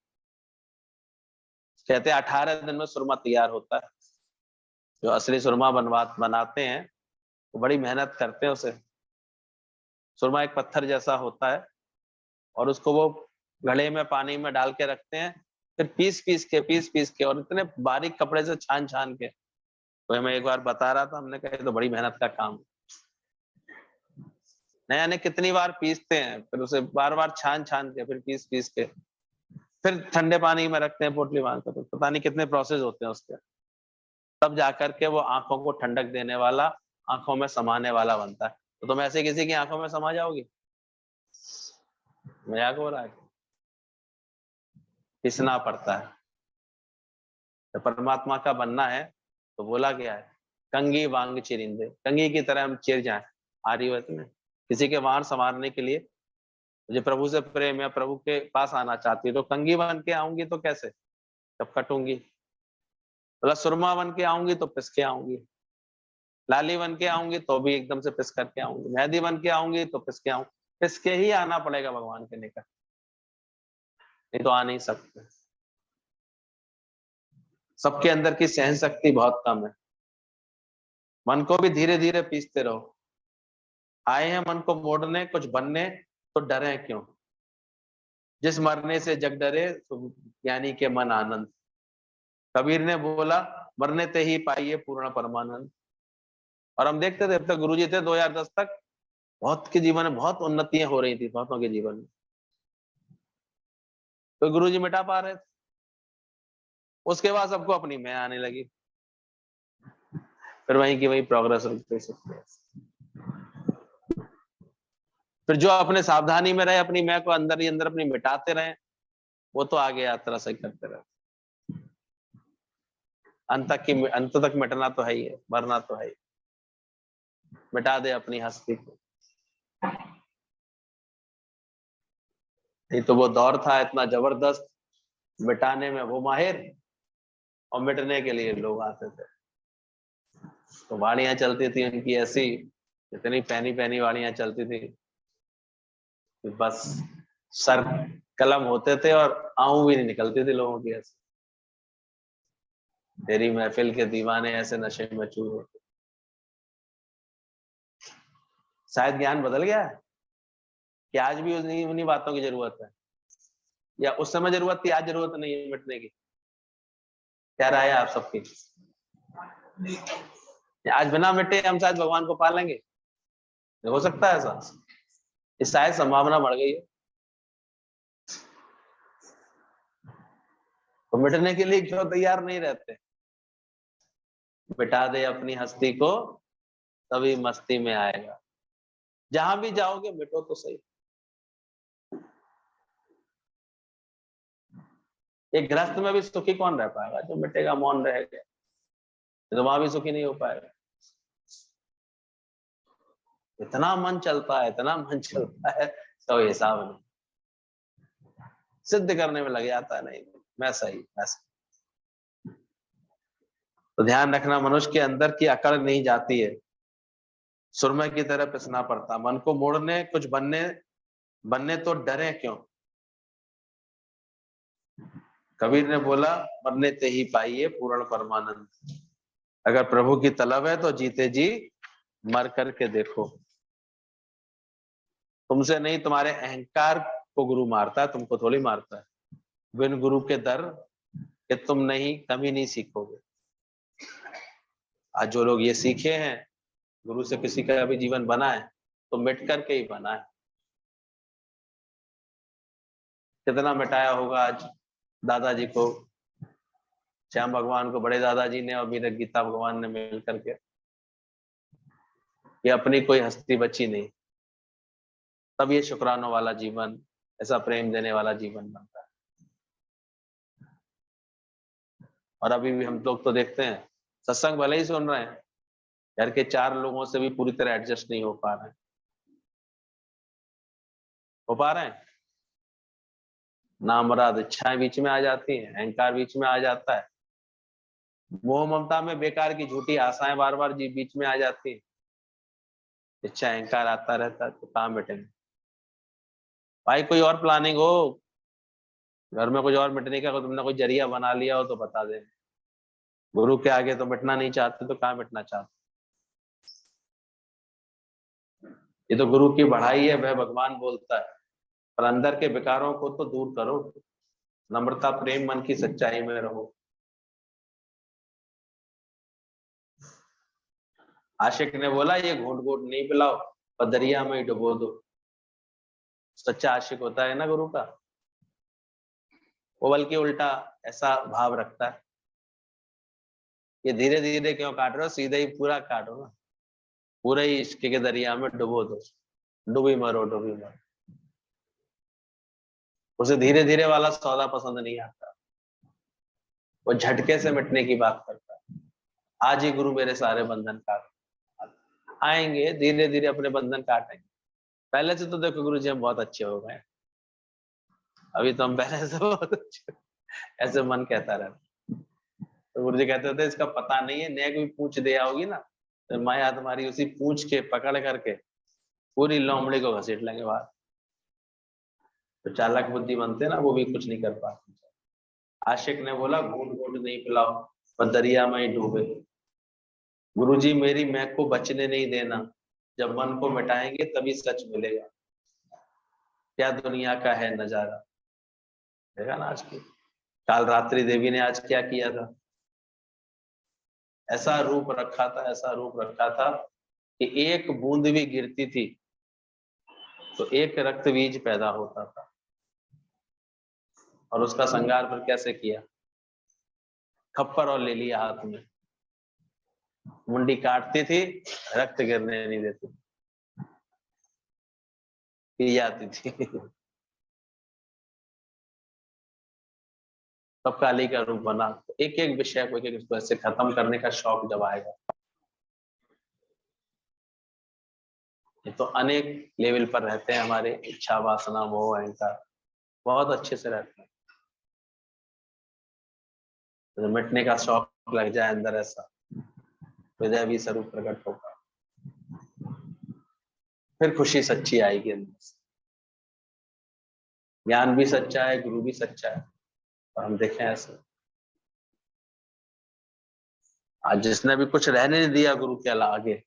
कहते हैं 18 दिन में सुरमा तैयार होता है। जो असली सुरमा बनाते हैं वो बड़ी मेहनत करते हैं उसे। सुरमा एक पत्थर जैसा होता है, और उसको वो घड़े में पानी में डाल के रखते हैं, फिर पीस पीस के और इतने बारीक कपड़े से छान छान के। तो हमें एक बार बता रहा था, हमने कहा तो बड़ी मेहनत का काम। नया ने कितनी बार पीसते हैं, फिर उसे बार बार छान छान के, फिर पीस के, फिर ठंडे पानी में रखते हैं पोटली बांध कर। तो पता नहीं कितने प्रोसेस होते हैं उसके, तब जाकर के वो आंखों को ठंडक देने वाला, आंखों में समाने वाला बनता है। तो तुम ऐसे किसी की आंखों में समा जाओगी, मजाक हो रहा है। पिसना पड़ता है। तो परमात्मा का बनना है तो बोला गया है, कंगी वांग चिरिंदे, कंगी की तरह हम चिर जाएं। आर्यवत में किसी के वार संवारने के लिए, मुझे प्रभु से प्रेम या प्रभु के पास आना चाहती है तो कंगी बन के आऊंगी तो कैसे, जब कटूंगी। मतलब सुरमा बन के आऊंगी तो पिस के आऊंगी, लाली बन के आऊंगी तो भी एकदम से पिस करके आऊंगी, मेहंदी बन के आऊंगी तो पिस के आऊंगी। पिस के ही आना पड़ेगा भगवान के निकट, नहीं तो आ नहीं सकते। सबके अंदर की सहन शक्ति बहुत कम है। मन को भी धीरे धीरे पीसते रहो। आए हैं मन को मोड़ने, कुछ बनने, तो डरे क्यों। जिस मरने से जग डरे तो ज्ञानी के मन आनंद। कबीर ने बोला, मरने ते ही पाइए पूर्ण परमानंद। और हम देखते थे, अब तक गुरुजी थे 2010 तक, बहुत के जीवन में बहुत उन्नतियां हो रही थी, बहुतों के जीवन में। तो गुरुजी मिटा पा रहे थे, उसके बाद सबको अपनी मैं आने लगी, फिर वहीं की वहीं प्रोग्रेस रुकते सकते। फिर जो अपने सावधानी में रहे, अपनी मैं को अंदर ही अंदर अपनी मिटाते रहे, वो तो आगे यात्रा सही करते रहे। अंत तक मिटना तो है ही है, मरना तो है ही। मिटा दे अपनी हस्ती को। नहीं तो वो दौर था इतना जबरदस्त, मिटाने में वो माहिर और मिटने के लिए लोग आते थे। तो वाणियां चलती थी उनकी ऐसी, इतनी पैनी पैनी वाणियां चलती थी कि बस सर कलम होते थे और आऊं भी नहीं निकलती थी लोगों की ऐसे। तेरी महफिल के दीवाने ऐसे नशे में चूर होते। शायद ज्ञान बदल गया है कि आज भी उन्हीं बातों की जरूरत है, या उस समय जरूरत थी, आज जरूरत नहीं है मिटने की। क्या राय है आप सबकी। आज बिना मिटे हम शायद भगवान को पा लेंगे, हो सकता है ऐसा, इस शायद संभावना बढ़ गई है। तो मिटने के लिए क्यों तैयार नहीं रहते? मिटा दे अपनी हस्ती को, तभी मस्ती में आएगा। जहां भी जाओगे मिटो तो सही। एक गृहस्थ में भी सुखी कौन रह पाएगा? जो मिटेगा, मौन रहेगा, तो वहां भी सुखी नहीं हो पाएगा। इतना मन चलता है, इतना मन चलता है, तो हिसाब नहीं। सिद्ध करने में लग जाता है, नहीं मैं सही, मैं सही। तो ध्यान रखना, मनुष्य के अंदर की अकड़ नहीं जाती है, सुरमे की तरह पिसना पड़ता। मन को मोड़ने, कुछ बनने तो डरे क्यों? कबीर ने बोला, मरने ते ही पाइए पूर्ण परमानंद। अगर प्रभु की तलब है तो जीते जी मर करके देखो। तुमसे नहीं, तुम्हारे अहंकार को गुरु मारता है, तुमको थोड़ी मारता है। बिन गुरु के दर कि तुम नहीं, कभी नहीं सीखोगे। आज जो लोग ये सीखे हैं, गुरु से किसी का भी जीवन बना है तो मिट करके ही बना है। कितना मिटाया होगा आज दादाजी को, श्याम भगवान को, बड़े दादाजी ने और मेरे गीता भगवान ने मिल करके। ये अपनी कोई हस्ती बची नहीं, तब ये शुक्रानों वाला जीवन, ऐसा प्रेम देने वाला जीवन बनता है। और अभी भी हम लोग तो देखते हैं, सत्संग भले ही सुन रहे हैं, घर के 4 लोगों से भी पूरी तरह एडजस्ट नहीं हो पा रहे हैं। हो पा रहे हैं? नामराद इच्छाएं बीच में आ जाती हैं, अहंकार बीच में आ जाता है, मोह ममता में बेकार की झूठी आशाएं बार बार जी बीच में आ जाती है, इच्छा अहंकार आता रहता है, तो कहाँ मिटेंगे भाई? कोई और प्लानिंग हो, घर में कुछ और मिटने का तुमने कोई जरिया बना लिया हो तो बता दे। गुरु के आगे तो मिटना नहीं चाहते, तो कहाँ मिटना चाहते? ये तो गुरु की बढ़ाई है, वह भगवान बोलता है, पर अंदर के विकारों को तो दूर करो। नम्रता, प्रेम, मन की सच्चाई में रहो। आशिक ने बोला, ये घूंट घूंट नहीं पिलाओ, पर दरिया में ही डुबो दो। सच्चा आशिक होता है ना गुरु का, वो बल्कि उल्टा ऐसा भाव रखता है, ये धीरे धीरे क्यों काट रहे हो, सीधे ही पूरा काटो ना, पूरे ही इश्क के दरिया में डुबो दो, डूबी मरो, डूबी मरो। उसे धीरे धीरे वाला सौदा पसंद नहीं आता, वो झटके से मिटने की बात करता है। आज ही गुरु मेरे सारे बंधन काट आएंगे, धीरे धीरे अपने बंधन काटेंगे। पहले से तो देखो गुरु जी हम बहुत अच्छे हो गए, अभी तो हम पहले से बहुत अच्छे, ऐसे मन कहता रहता। तो गुरु जी कहते थे, इसका पता नहीं है, नेक भी पूछ दे आओगी ना, तो माया तुम्हारी उसी पूछ के पकड़ करके पूरी लोमड़ी को घसीट लेंगे बाहर। तो चालाक बुद्धि बनते ना, वो भी कुछ नहीं कर पाते। आशिक ने बोला, घूंट घूंट नहीं पिलाओ, पर दरिया में ही डूबे। गुरुजी मेरी महक को बचने नहीं देना, जब मन को मिटाएंगे तभी सच मिलेगा। क्या दुनिया का है नजारा, देखा ना आज की काल रात्रि देवी ने आज क्या किया था। ऐसा रूप रखा था, ऐसा रूप रखा था कि एक बूंद भी गिरती थी तो एक रक्त बीज पैदा होता था। और उसका संगार फिर कैसे किया, खप्पर और ले लिया हाथ में, मुंडी काटती थी, रक्त गिरने नहीं देती, पी जाती थी। तब काली का रूप बना। तो एक एक विषय को, एक एक ऐसे खत्म करने का शौक जब आएगा, ये तो अनेक लेवल पर रहते हैं हमारे, इच्छा, वासना, मोह, अहंकार बहुत अच्छे से रहते हैं। तो मिटने का शौक लग जाए अंदर, ऐसा हृदय भी स्वरूप प्रकट होगा, फिर खुशी सच्ची आएगी अंदर से। ज्ञान भी सच्चा है, गुरु भी सच्चा है, और हम देखें ऐसे आज जिसने भी कुछ रहने नहीं दिया गुरु के आगे,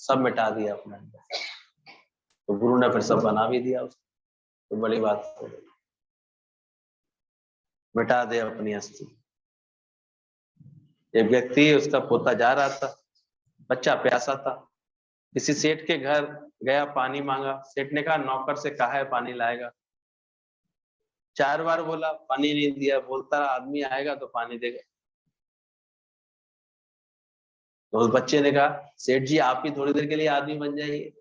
सब मिटा दिया अपने अंदर, तो गुरु ने फिर सब बना भी दिया उसको। तो बड़ी बात हो गई, मिटा दे अपनी हस्ती। एक व्यक्ति, उसका पोता जा रहा था, बच्चा प्यासा था, किसी सेठ के घर गया, पानी मांगा। सेठ ने कहा, नौकर से कहा है पानी लाएगा। 4 बार बोला, पानी नहीं दिया, बोलता रहा आदमी आएगा तो पानी देगा। तो उस बच्चे ने कहा सेठ जी आप ही थोड़ी देर के लिए आदमी बन जाइए।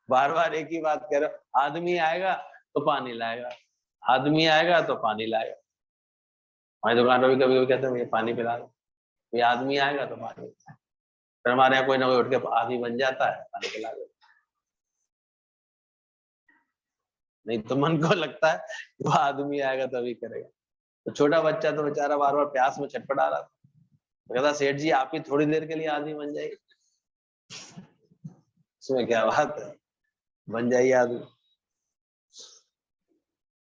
बार बार एक ही बात कह रहे हो, आदमी आएगा तो पानी लाएगा, आदमी आएगा तो पानी लाएगा। हमारी दुकान पर भी कभी कभी कहते हैं मुझे पानी पिला दो, ये आदमी आएगा तो पानी, फिर हमारे यहाँ कोई ना कोई उठ के आदमी बन जाता है, पानी पिला दो। नहीं तो मन को लगता है वो आदमी आएगा तभी करेगा। तो छोटा बच्चा तो बेचारा बार बार प्यास में छटपटा रहा था, तो कहता सेठ जी आप ही थोड़ी देर के लिए आदमी बन जाइए। इसमें क्या बात है, बन जाइए आदमी।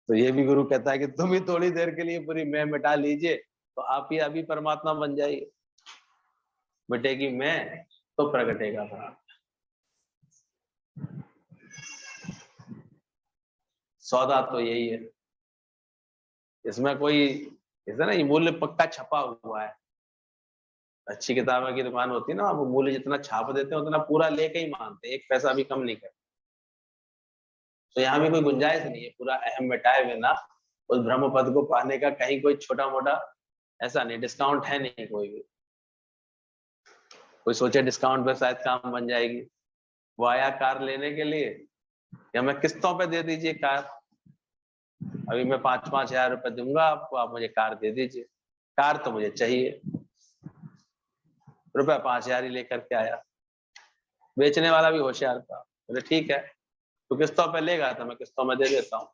तो ये भी गुरु कहता है कि तुम ही थोड़ी देर के लिए पूरी मैं मिटा लीजिए, तो आप ही अभी परमात्मा बन जाइए। मिटेगी मैं तो प्रगटेगा परमात्मा। सौदा तो यही है, इसमें कोई ऐसा नहीं मूल्य पक्का छपा हुआ है। अच्छी किताबों की दुकान होती है ना, वो मूल्य जितना छाप देते हैं उतना पूरा लेके ही मानते हैं, एक पैसा भी कम नहीं करते। तो यहाँ भी कोई गुंजाइश नहीं है, पूरा अहम मिटाए बिना उस ब्रह्म पद को पाने का कहीं कोई छोटा मोटा ऐसा नहीं, डिस्काउंट है नहीं कोई भी। कोई सोचे डिस्काउंट पे शायद काम बन जाएगी। वो आया कार लेने के लिए, या मैं किस्तों पे दे दीजिए कार, अभी मैं 5-5 हजार रुपए दूंगा आपको, आप मुझे कार दे दीजिए। कार तो मुझे चाहिए, रुपया 5,000 ही लेकर के आया। बेचने वाला भी होशियार था, बोले ठीक है तो किस्तों पे लेगा तो मैं किस्तों में दे देता हूँ,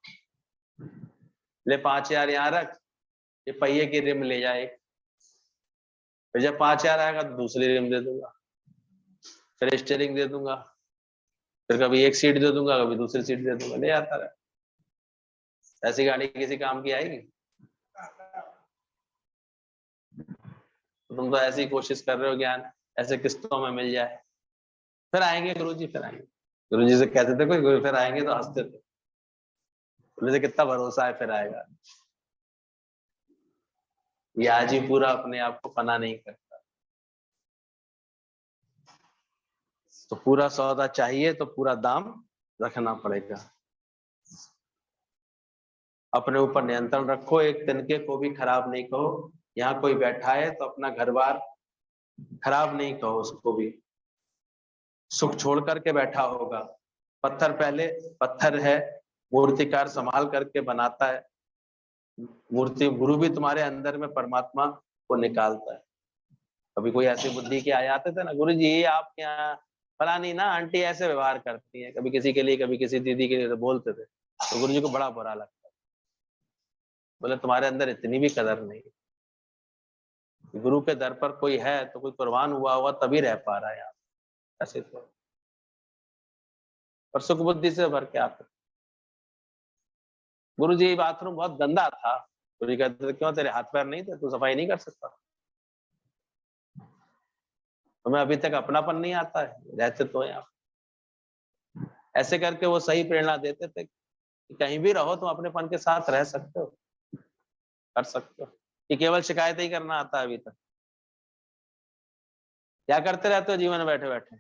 ले 5,000 यहाँ रख, ये पहिए की रिम ले जाए, फिर जब 5,000 आएगा तो दूसरी रिम दे दूंगा, फिर स्टीयरिंग दे दूंगा, फिर कभी एक सीट दे दूंगा, कभी दूसरी सीट दे दूंगा, ले आता रहे। ऐसी गाड़ी किसी काम की आएगी? तुम तो ऐसी कोशिश कर रहे हो ज्ञान ऐसे किस्तों में मिल जाए। फिर आएंगे गुरुजी, फिर आएंगे। गुरुजी से कहते थे कोई फिर आएंगे तो हंसते थे, मुझे कितना भरोसा है फिर आएगा। ये आज ही पूरा अपने आप को पना नहीं करता। तो पूरा सौदा चाहिए तो पूरा दाम रखना पड़ेगा। अपने ऊपर नियंत्रण रखो, एक तिनके को भी खराब नहीं कहो। यहाँ कोई बैठा है तो अपना घर बार खराब नहीं कहो उसको भी, सुख छोड़ करके बैठा होगा। पत्थर पहले पत्थर है, मूर्तिकार संभाल करके बनाता है मूर्ति। गुरु भी तुम्हारे अंदर में परमात्मा को निकालता है। कभी कोई ऐसी बुद्धि के आ जाते थे ना, गुरु जी ये आपके यहाँ फलानी ना आंटी ऐसे व्यवहार करती है, कभी किसी के लिए कभी किसी दीदी के लिए तो बोलते थे, तो गुरु जी को बड़ा बुरा लगता। बोले तुम्हारे अंदर इतनी भी कदर नहीं, गुरु के दर पर कोई है तो कोई कुर्बान हुआ होगा तभी रह पा रहा है यहाँ, ऐसे तो और सुख बुद्धि से भर के आते। गुरु जी बाथरूम बहुत गंदा था, गुरु जी कहते थे क्यों तेरे हाथ पैर नहीं थे, तू सफाई नहीं कर सकता? तुम्हें अभी तक अपनापन नहीं आता है, रहते तो यहाँ। ऐसे करके वो सही प्रेरणा देते थे कि कहीं भी रहो तुम अपनेपन के साथ रह सकते हो, कर सकते हो। कि केवल शिकायत ही करना आता है अभी तक? क्या करते रहते हो जीवन में बैठे बैठे?